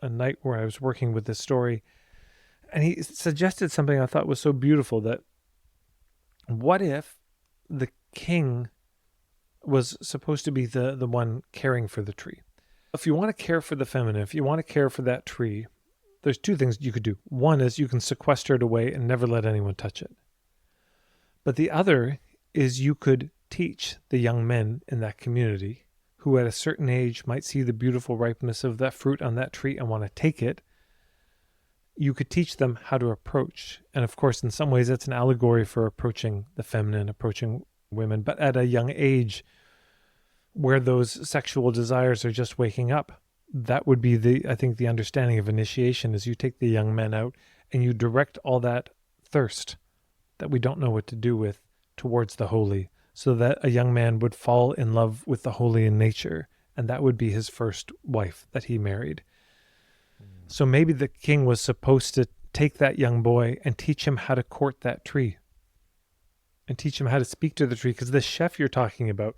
a night where I was working with this story, and he suggested something I thought was so beautiful, that what if the king was supposed to be the one caring for the tree? If you want to care for the feminine, if you want to care for that tree, there's two things you could do. One is you can sequester it away and never let anyone touch it. But the other is you could teach the young men in that community who at a certain age might see the beautiful ripeness of that fruit on that tree and want to take it. You could teach them how to approach. And of course, in some ways, it's an allegory for approaching the feminine, approaching women. But at a young age, where those sexual desires are just waking up. That would be I think the understanding of initiation is you take the young men out and you direct all that thirst that we don't know what to do with towards the holy, so that a young man would fall in love with the holy in nature, and that would be his first wife that he married. So maybe the king was supposed to take that young boy and teach him how to court that tree and teach him how to speak to the tree, because this chef you're talking about,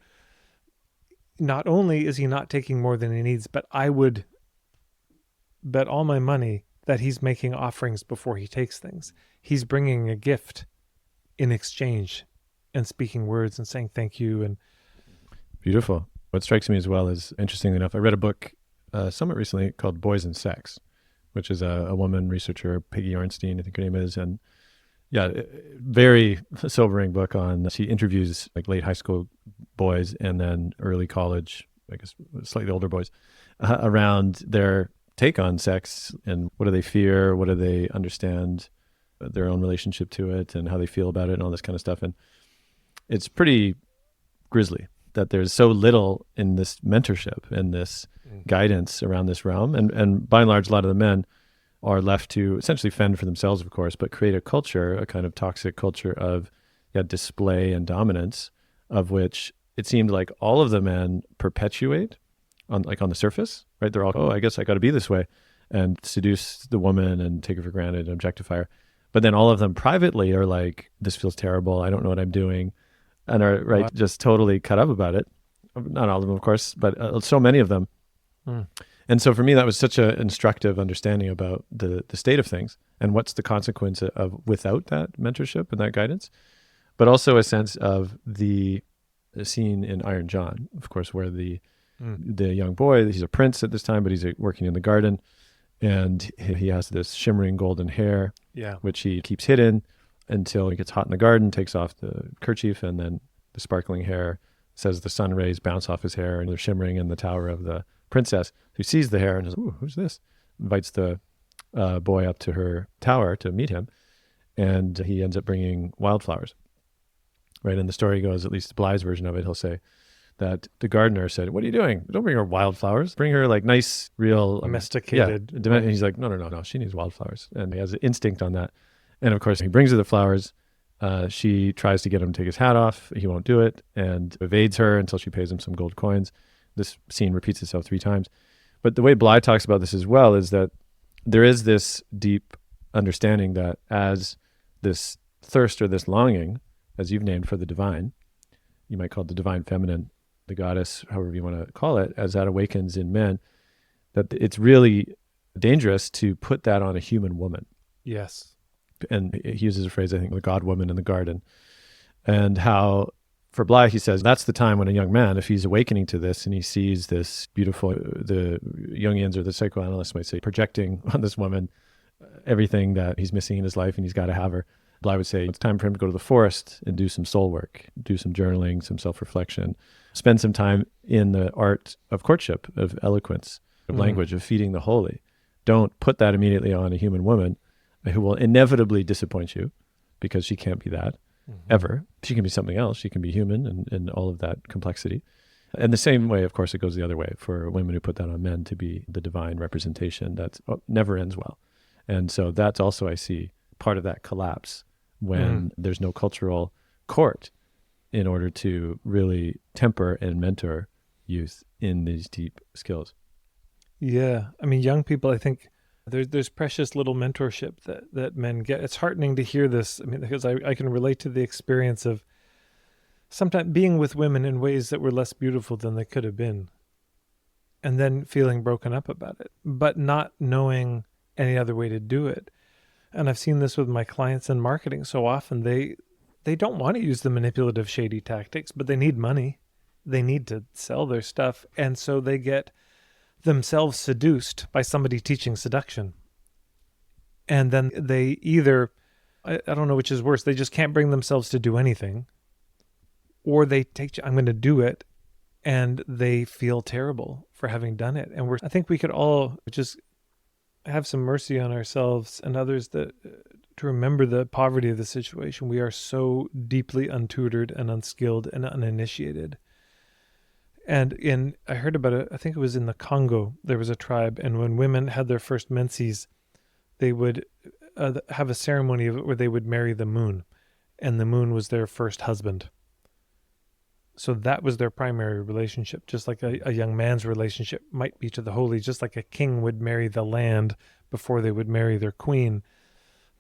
not only is he not taking more than he needs, but I would bet all my money that he's making offerings before he takes things. He's bringing a gift in exchange and speaking words and saying thank you. And beautiful. What strikes me as well is, interestingly enough, I read a book somewhat recently called Boys and Sex, which is a woman researcher, Peggy Ornstein, I think her name is. And yeah, very sobering book on, she interviews like late high school boys and then early college, I guess slightly older boys, around their take on sex and what do they fear, what do they understand, their own relationship to it and how they feel about it and all this kind of stuff. And it's pretty grisly that there's so little in this mentorship and this guidance around this realm. And by and large, a lot of the men are left to essentially fend for themselves, of course, but create a culture, a kind of toxic culture of display and dominance, of which it seemed like all of the men perpetuate on the surface, right? They're all, oh, I guess I got to be this way, and seduce the woman and take her for granted and objectify her. But then all of them privately are like, this feels terrible, I don't know what I'm doing, and are just totally cut up about it. Not all of them, of course, but so many of them. And so for me, that was such an instructive understanding about the state of things and what's the consequence of without that mentorship and that guidance, but also a sense of the scene in Iron John, of course, where the young boy, he's a prince at this time, but he's working in the garden, and he has this shimmering golden hair, which he keeps hidden until he gets hot in the garden, takes off the kerchief, and then the sparkling hair, says the sun rays bounce off his hair and they're shimmering in the tower of the princess, who sees the hair and says, "Ooh, who's this?" Invites the boy up to her tower to meet him, and he ends up bringing wildflowers. Right, and the story goes, at least Bly's version of it, he'll say that the gardener said, "What are you doing? Don't bring her wildflowers. Bring her like nice, real domesticated." And he's like, no, she needs wildflowers, and he has an instinct on that. And of course, he brings her the flowers. She tries to get him to take his hat off. He won't do it, and evades her until she pays him some gold coins. This scene repeats itself 3 times. But the way Bly talks about this as well is that there is this deep understanding that as this thirst or this longing, as you've named, for the divine, you might call it the divine feminine, the goddess, however you want to call it, as that awakens in men, that it's really dangerous to put that on a human woman. Yes. And he uses a phrase, I think, the god woman in the garden. And how, for Bly, he says, that's the time when a young man, if he's awakening to this and he sees this beautiful, the Jungians or the psychoanalysts might say, projecting on this woman everything that he's missing in his life and he's got to have her. Bly would say it's time for him to go to the forest and do some soul work, do some journaling, some self-reflection, spend some time in the art of courtship, of eloquence, of language, of feeding the holy. Don't put that immediately on a human woman who will inevitably disappoint you, because she can't be that ever. She can be something else. She can be human and all of that complexity. And the same way, of course, it goes the other way for women who put that on men to be the divine representation. That never ends well. And so that's also, I see, part of that collapse when there's no cultural court in order to really temper and mentor youth in these deep skills. Yeah. I mean, young people, I think there's precious little mentorship that men get. It's heartening to hear this. I mean, because I can relate to the experience of sometimes being with women in ways that were less beautiful than they could have been, and then feeling broken up about it, but not knowing any other way to do it. And I've seen this with my clients in marketing so often. They don't want to use the manipulative, shady tactics, but they need money. They need to sell their stuff. And so they get themselves seduced by somebody teaching seduction. And then they either, I don't know which is worse, they just can't bring themselves to do anything, or they take, I'm going to do it, and they feel terrible for having done it. And I think we could all just have some mercy on ourselves and others, that to remember the poverty of the situation. We are so deeply untutored and unskilled and uninitiated. And I heard about it, I think it was in the Congo, there was a tribe, and when women had their first menses, they would have a ceremony where they would marry the moon, and the moon was their first husband. So that was their primary relationship, just like a young man's relationship might be to the holy, just like a king would marry the land before they would marry their queen,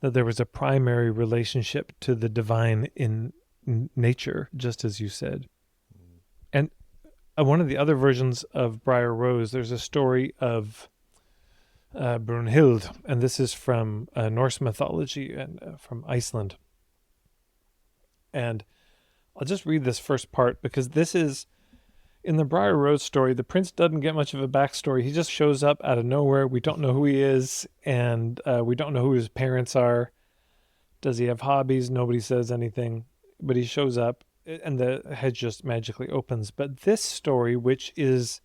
that there was a primary relationship to the divine in nature, just as you said. And one of the other versions of Briar Rose, there's a story of Brunhild, and this is from Norse mythology and from Iceland. And I'll just read this first part because this is, in the Briar Rose story, the prince doesn't get much of a backstory. He just shows up out of nowhere. We don't know who he is, and we don't know who his parents are. Does he have hobbies? Nobody says anything, but he shows up, and the hedge just magically opens. But this story, which is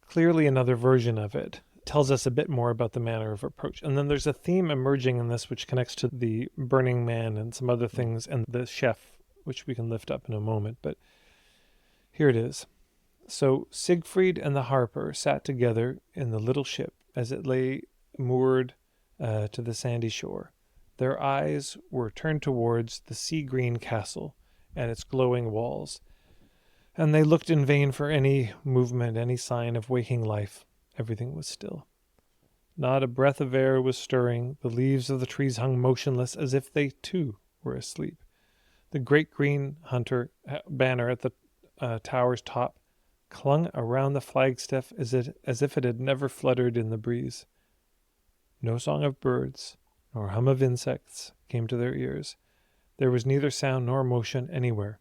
clearly another version of it, tells us a bit more about the manner of approach. And then there's a theme emerging in this which connects to the Burning Man and some other things, and the chef, which we can lift up in a moment. But here it is. So Siegfried and the harper sat together in the little ship as it lay moored to the sandy shore. Their eyes were turned towards the sea-green castle and its glowing walls, and they looked in vain for any movement, any sign of waking life. Everything was still. Not a breath of air was stirring. The leaves of the trees hung motionless as if they, too, were asleep. The great green hunter banner at the tower's top clung around the flagstaff as if it had never fluttered in the breeze. No song of birds, nor hum of insects came to their ears. There was neither sound nor motion anywhere.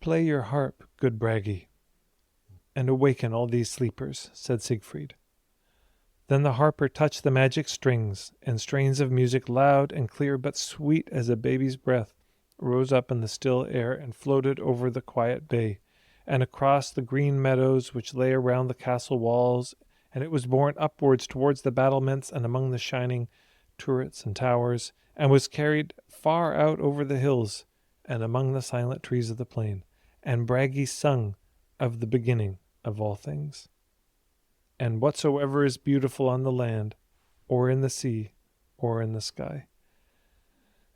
"Play your harp, good Bragi, and awaken all these sleepers," said Siegfried. Then the harper touched the magic strings, and strains of music loud and clear but sweet as a baby's breath rose up in the still air and floated over the quiet bay, and across the green meadows which lay around the castle walls, and it was borne upwards towards the battlements and among the shining turrets and towers, and was carried far out over the hills and among the silent trees of the plain. And Bragi sung of the beginning of all things. "And whatsoever is beautiful on the land, or in the sea, or in the sky."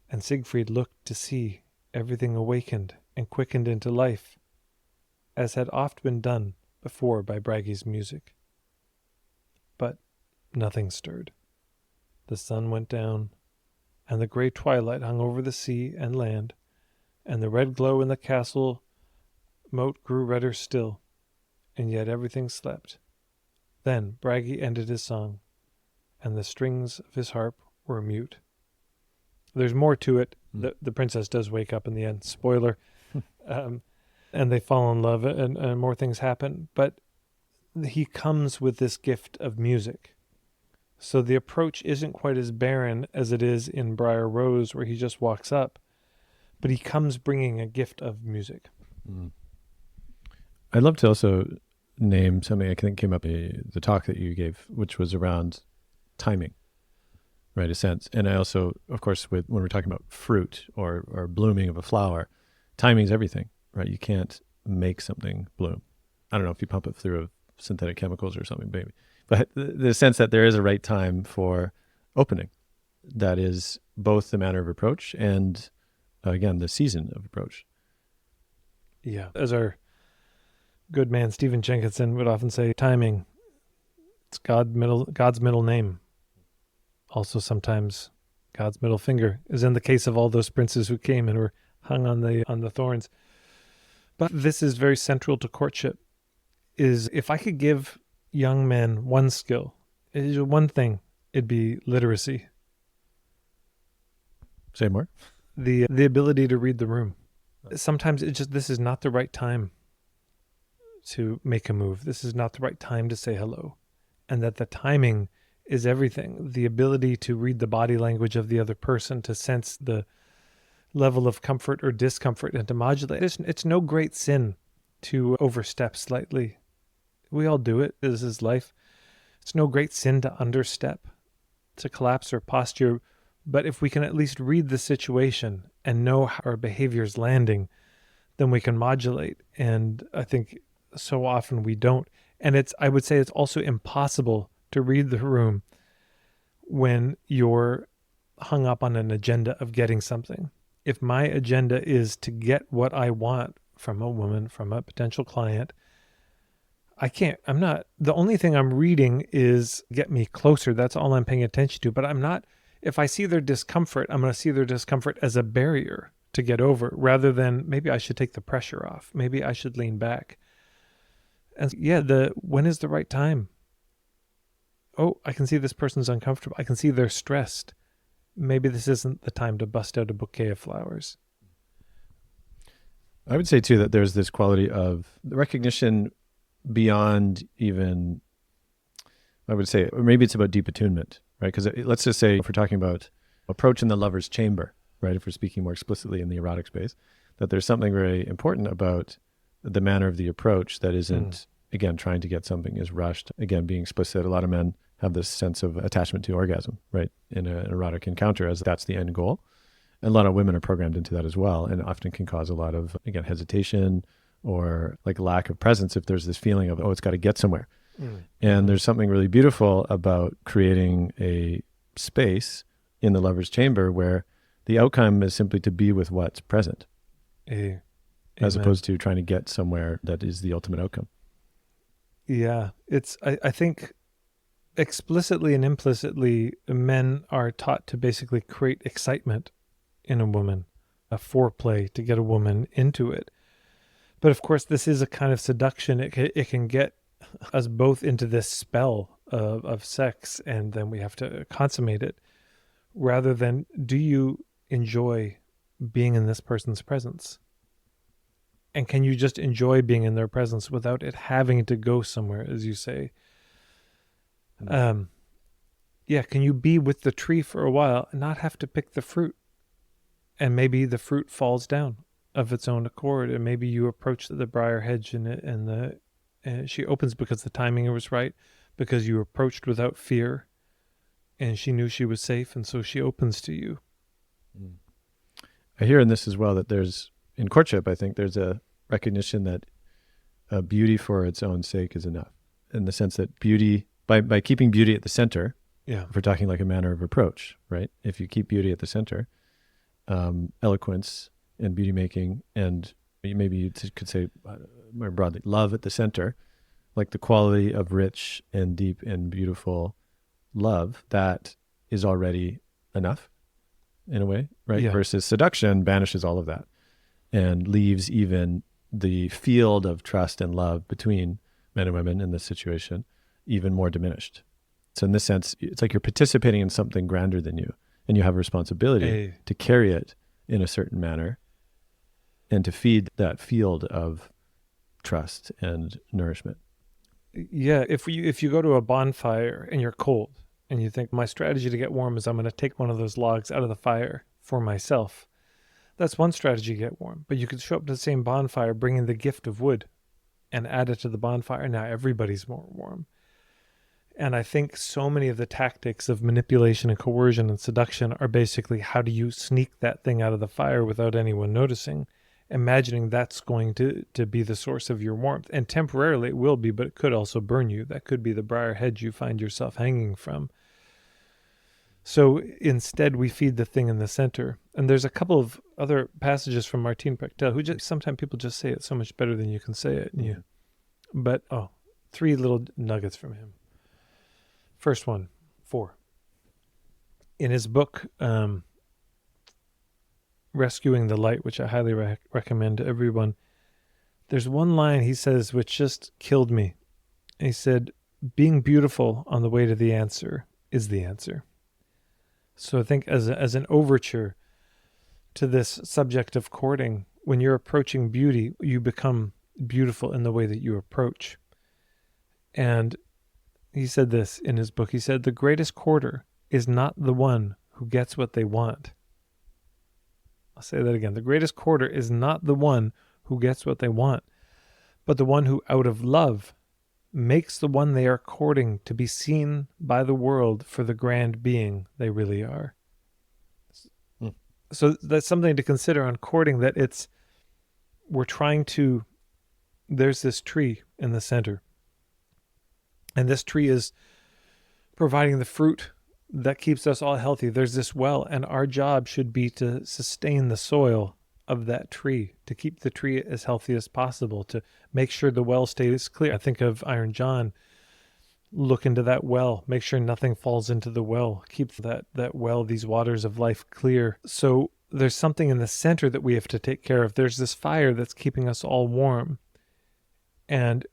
And Siegfried looked to see everything awakened and quickened into life, as had oft been done before by Bragi's music. But nothing stirred. The sun went down, and the grey twilight hung over the sea and land, and the red glow in the castle moat grew redder still, and yet everything slept. Then Bragi ended his song, and the strings of his harp were mute. There's more to it. The princess does wake up in the end. Spoiler. And they fall in love, and more things happen. But he comes with this gift of music. So the approach isn't quite as barren as it is in Briar Rose, where he just walks up. But he comes bringing a gift of music. I'd love to also name something I think came up in the talk that you gave, which was around timing, right? A sense. And I also, of course, when we're talking about fruit or blooming of a flower, timing is everything, right? You can't make something bloom. I don't know if you pump it through synthetic chemicals or something, maybe. But the sense that there is a right time for opening, that is both the manner of approach and, again, the season of approach. Yeah. As our good man Stephen Jenkinson would often say, timing, it's God's middle name. Also sometimes God's middle finger, as in the case of all those princes who came and were hung on the thorns. But this is very central to courtship, is if I could give young men one skill, one thing, it'd be literacy. Say more. The ability to read the room. Sometimes this is not the right time to make a move. This is not the right time to say hello. And that the timing is everything. The ability to read the body language of the other person, to sense the level of comfort or discomfort and to modulate. It's no great sin to overstep slightly. We all do it. This is life. It's no great sin to understep, to collapse our posture. But if we can at least read the situation and know how our behavior is landing, then we can modulate. And I think so often we don't. And I would say it's also impossible to read the room when you're hung up on an agenda of getting something. If my agenda is to get what I want from a woman, from a potential client, the only thing I'm reading is get me closer. That's all I'm paying attention to. But if I see their discomfort, I'm going to see their discomfort as a barrier to get over, rather than maybe I should take the pressure off. Maybe I should lean back. And when is the right time? Oh, I can see this person's uncomfortable. I can see they're stressed. Maybe this isn't the time to bust out a bouquet of flowers. I would say too that there's this quality of recognition beyond even, I would say, or maybe it's about deep attunement, right? Because let's just say if we're talking about approach in the lover's chamber, right? If we're speaking more explicitly in the erotic space, that there's something very important about the manner of the approach that isn't, again, trying to get something is rushed. Again, being explicit, a lot of men have this sense of attachment to orgasm, right? In an erotic encounter, as that's the end goal. And a lot of women are programmed into that as well, and often can cause a lot of, again, hesitation or like lack of presence if there's this feeling of, oh, it's got to get somewhere. And there's something really beautiful about creating a space in the lover's chamber where the outcome is simply to be with what's present, as opposed to trying to get somewhere that is the ultimate outcome. Yeah, I think explicitly and implicitly, men are taught to basically create excitement in a woman, a foreplay to get a woman into it. But of course, this is a kind of seduction. It can get us both into this spell of sex, and then we have to consummate it, rather than, do you enjoy being in this person's presence? And can you just enjoy being in their presence without it having to go somewhere, as you say? Can you be with the tree for a while and not have to pick the fruit? And maybe the fruit falls down of its own accord, and maybe you approach the briar hedge and she opens because the timing was right, because you approached without fear, and she knew she was safe, and so she opens to you. I hear in this as well that in courtship, I think there's a recognition that beauty for its own sake is enough, in the sense that beauty, by keeping beauty at the center, if we're talking like a manner of approach, right? If you keep beauty at the center, eloquence and beauty making, and maybe you could say more broadly, love at the center, like the quality of rich and deep and beautiful love, that is already enough in a way, right? Yeah. Versus seduction banishes all of that and leaves even the field of trust and love between men and women in this situation even more diminished. So in this sense, it's like you're participating in something grander than you, and you have a responsibility to carry it in a certain manner and to feed that field of trust and nourishment. Yeah, if you go to a bonfire and you're cold and you think, my strategy to get warm is I'm going to take one of those logs out of the fire for myself. That's one strategy to get warm. But you could show up to the same bonfire bringing the gift of wood and add it to the bonfire. Now everybody's more warm. And I think so many of the tactics of manipulation and coercion and seduction are basically, how do you sneak that thing out of the fire without anyone noticing, imagining that's going to be the source of your warmth. And temporarily it will be, but it could also burn you. That could be the briar hedge you find yourself hanging from. So instead, we feed the thing in the center. And there's a couple of other passages from Martin Prechtel, who sometimes people just say it so much better than you can say it. But 3 little nuggets from him. First one, 4. In his book, Rescuing the Light, which I highly recommend to everyone, there's one line he says which just killed me. He said, being beautiful on the way to the answer is the answer. So I think as an overture to this subject of courting, when you're approaching beauty, you become beautiful in the way that you approach. And he said this in his book. He said, the greatest courter is not the one who gets what they want. I'll say that again. The greatest courter is not the one who gets what they want, but the one who, out of love, makes the one they are courting to be seen by the world for the grand being they really are. So that's something to consider on courting, that there's this tree in the center. And this tree is providing the fruit that keeps us all healthy. There's this well, and our job should be to sustain the soil of that tree, to keep the tree as healthy as possible, to make sure the well stays clear. I think of Iron John. Look into that well, make sure nothing falls into the well, keep that well, these waters of life clear. So there's something in the center that we have to take care of. There's this fire that's keeping us all warm. And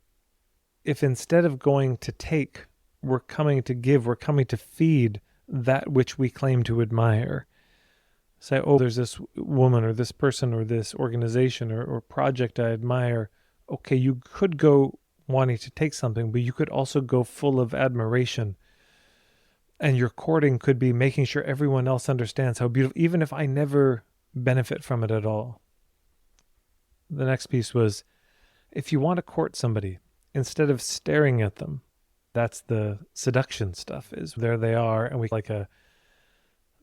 if instead of going to take, we're coming to give, we're coming to feed that which we claim to admire. Say, oh, there's this woman or this person or this organization or project I admire. Okay, you could go wanting to take something, but you could also go full of admiration. And your courting could be making sure everyone else understands how beautiful, even if I never benefit from it at all. The next piece was, if you want to court somebody, instead of staring at them, that's the seduction stuff, is there they are, and we like a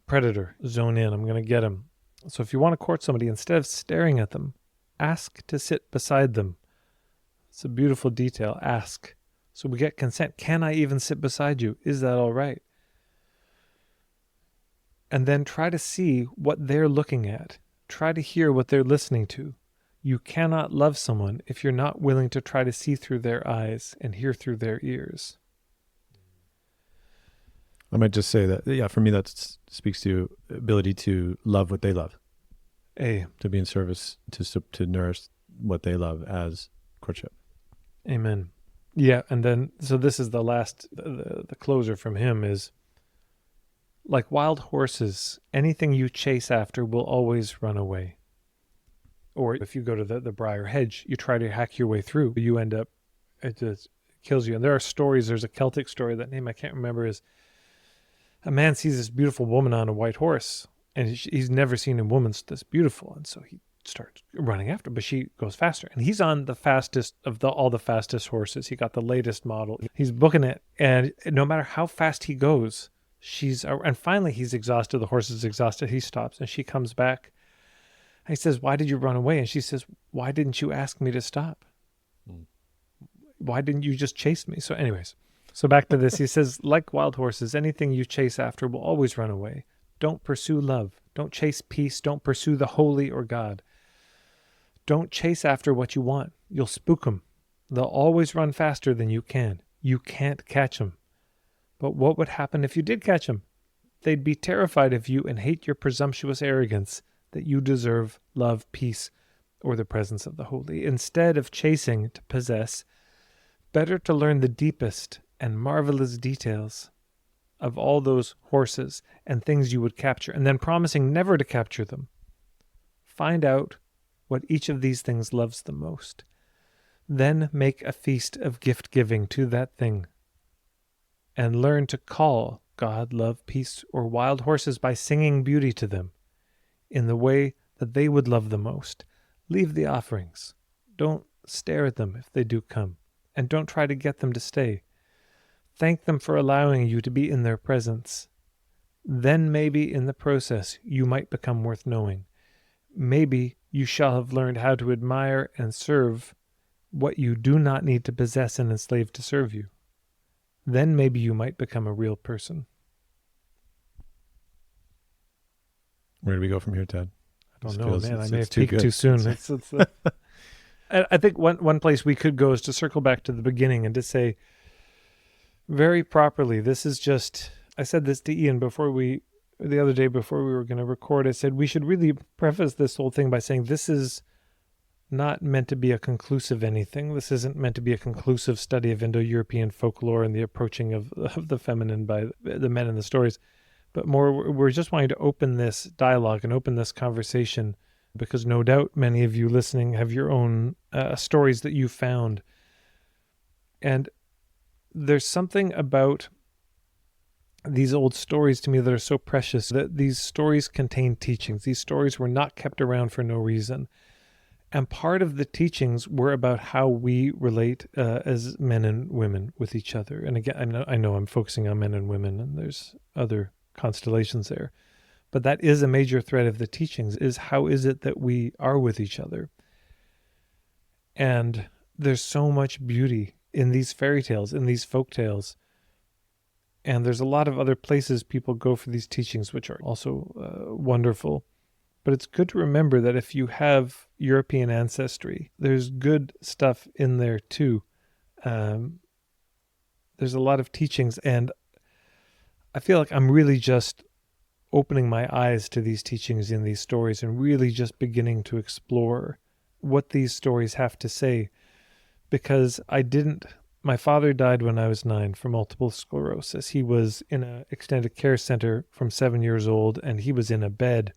predator, zone in, I'm going to get him. So if you want to court somebody, instead of staring at them, ask to sit beside them. It's a beautiful detail. Ask. So we get consent. Can I even sit beside you? Is that all right? And then try to see what they're looking at. Try to hear what they're listening to. You cannot love someone if you're not willing to try to see through their eyes and hear through their ears. I might just say that, yeah, for me, that speaks to ability to love what they love. To be in service, to nourish what they love as courtship. Amen. Yeah, and then, so this is the last, the closer from him is, like wild horses, anything you chase after will always run away. Or if you go to the briar hedge, you try to hack your way through, you end up, it just kills you. And there are stories, there's a Celtic story, that name I can't remember, is a man sees this beautiful woman on a white horse, and he's never seen a woman this beautiful, and so he starts running after, but she goes faster, and he's on the fastest of all the fastest horses. He got the latest model. He's booking it, and no matter how fast he goes, and finally he's exhausted. The horse is exhausted. He stops, and she comes back. And he says, "Why did you run away?" And she says, "Why didn't you ask me to stop? Why didn't you just chase me?" So anyways, so back to this. He says, like wild horses, anything you chase after will always run away. Don't pursue love. Don't chase peace. Don't pursue the holy or God. Don't chase after what you want. You'll spook them. They'll always run faster than you can. You can't catch them. But what would happen if you did catch them? They'd be terrified of you and hate your presumptuous arrogance that you deserve love, peace, or the presence of the holy. Instead of chasing to possess, better to learn the deepest and marvelous details of all those horses and things you would capture, and then promising never to capture them. Find out what each of these things loves the most. Then make a feast of gift-giving to that thing, and learn to call God, love, peace, or wild horses by singing beauty to them in the way that they would love the most. Leave the offerings. Don't stare at them if they do come, and don't try to get them to stay. Thank them for allowing you to be in their presence. Then maybe in the process you might become worth knowing. Maybe you shall have learned how to admire and serve what you do not need to possess and enslave to serve you. Then maybe you might become a real person. Where do we go from here, Ted? I don't know, man. I may have peaked too soon. I think one place we could go is to circle back to the beginning and to say very properly, this is just, I said this to Ian the other day before we were going to record. I said we should really preface this whole thing by saying this is not meant to be a conclusive anything. This isn't meant to be a conclusive study of Indo-European folklore and the approaching of the feminine by the men in the stories. But more, we're just wanting to open this dialogue and open this conversation because no doubt many of you listening have your own stories that you found. And there's something about these old stories to me that are so precious, that these stories contain teachings. These stories were not kept around for no reason. And part of the teachings were about how we relate as men and women with each other. And again, I know I'm focusing on men and women, and there's other constellations there. But that is a major thread of the teachings, is how is it that we are with each other? And there's so much beauty in these fairy tales, in these folk tales. And there's a lot of other places people go for these teachings, which are also wonderful. But it's good to remember that if you have European ancestry, there's good stuff in there too. There's a lot of teachings, and I feel like I'm really just opening my eyes to these teachings in these stories and really just beginning to explore what these stories have to say. Because my father died when I was 9 from multiple sclerosis. He was in an extended care center from 7 years old, and he was in a bed,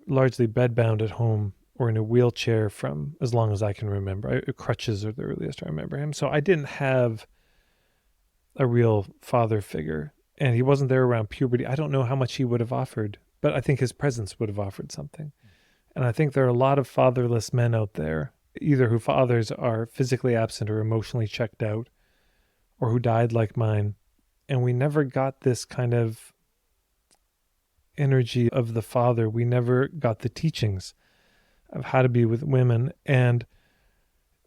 largely bedbound at home, or in a wheelchair from as long as I can remember. Crutches are the earliest I remember him. So I didn't have a real father figure, and he wasn't there around puberty. I don't know how much he would have offered, but I think his presence would have offered something. And I think there are a lot of fatherless men out there, either whose fathers are physically absent or emotionally checked out, or who died like mine. And we never got this kind of energy of the father. We never got the teachings of how to be with women. And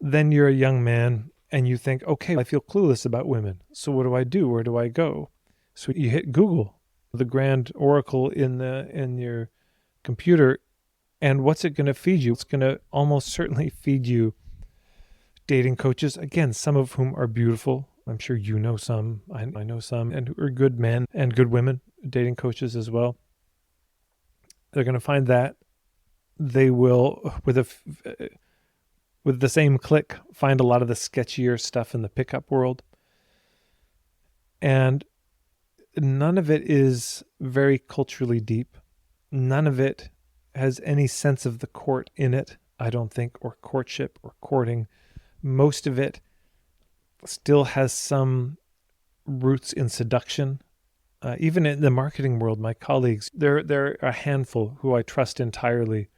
then you're a young man and you think, okay, I feel clueless about women. So what do I do? Where do I go? So you hit Google, the grand oracle in your computer. And what's it going to feed you? It's going to almost certainly feed you dating coaches, again, some of whom are beautiful. I'm sure you know some. I know some, and who are good men and good women, dating coaches as well. They're going to find that they will, with the same click, find a lot of the sketchier stuff in the pickup world. And none of it is very culturally deep. None of it has any sense of the court in it, I don't think, or courtship or courting. Most of it still has some roots in seduction. Even in the marketing world, my colleagues, there are a handful who I trust entirely.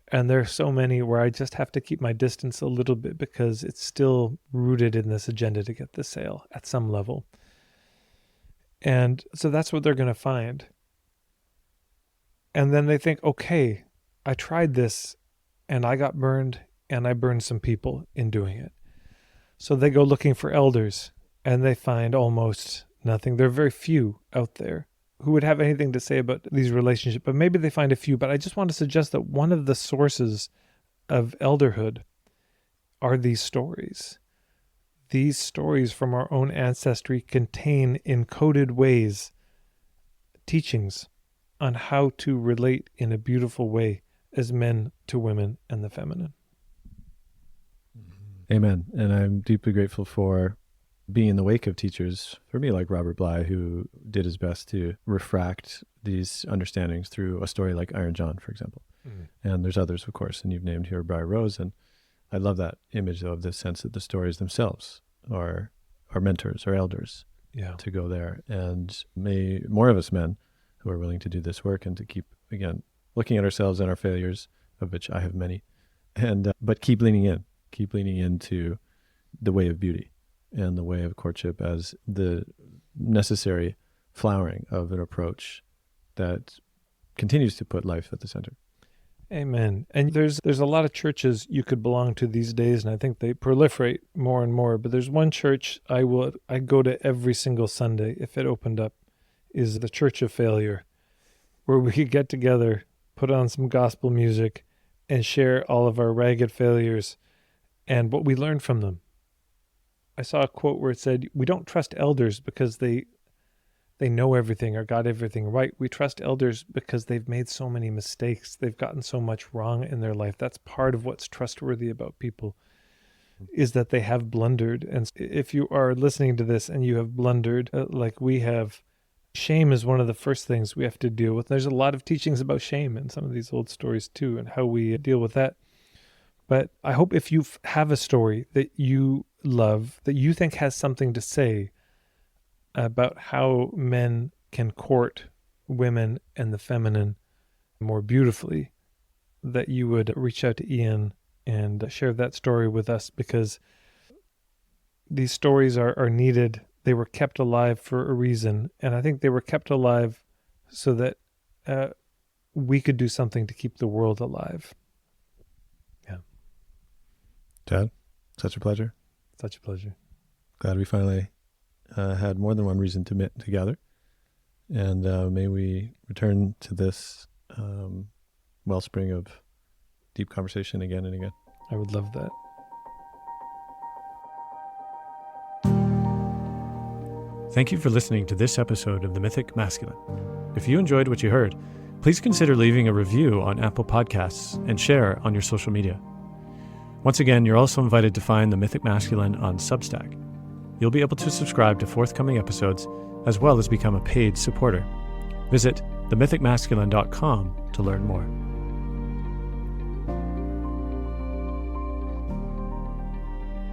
And there are so many where I just have to keep my distance a little bit because it's still rooted in this agenda to get the sale at some level. And so that's what they're going to find. And then they think, okay, I tried this and I got burned and I burned some people in doing it. So they go looking for elders and they find almost nothing. There are very few out there who would have anything to say about these relationships, but maybe they find a few. But I just want to suggest that one of the sources of elderhood are these stories. These stories from our own ancestry contain, in coded ways, teachings on how to relate in a beautiful way as men to women and the feminine. Amen. And I'm deeply grateful for being in the wake of teachers, for me, like Robert Bly, who did his best to refract these understandings through a story like Iron John, for example. And there's others, of course, and you've named here Briar Rose. And I love that image, though, of the sense that the stories themselves are mentors or elders to go there. And may more of us men who are willing to do this work and to keep, again, looking at ourselves and our failures, of which I have many, and but keep leaning into the way of beauty and the way of courtship as the necessary flowering of an approach that continues to put life at the center. Amen. And there's a lot of churches you could belong to these days, and I think they proliferate more and more. But there's one church I go to every single Sunday if it opened up, is the Church of Failure, where we could get together, put on some gospel music, and share all of our ragged failures and what we learned from them. I saw a quote where it said, we don't trust elders because they know everything or got everything right. We trust elders because they've made so many mistakes. They've gotten so much wrong in their life. That's part of what's trustworthy about people, is that they have blundered. And if you are listening to this and you have blundered like we have, shame is one of the first things we have to deal with. There's a lot of teachings about shame in some of these old stories too, and how we deal with that. But I hope if you have a story that you love, that you think has something to say about how men can court women and the feminine more beautifully, that you would reach out to Ian and share that story with us, because these stories are needed. They were kept alive for a reason, and I think they were kept alive so that we could do something to keep the world alive. Yeah. Such a pleasure. Such a pleasure. Glad we finally had more than one reason to meet together. And may we return to this wellspring of deep conversation again and again. I would love that. Thank you for listening to this episode of The Mythic Masculine. If you enjoyed what you heard, please consider leaving a review on Apple Podcasts and share on your social media. Once again, you're also invited to find The Mythic Masculine on Substack. You'll be able to subscribe to forthcoming episodes as well as become a paid supporter. Visit themythicmasculine.com to learn more.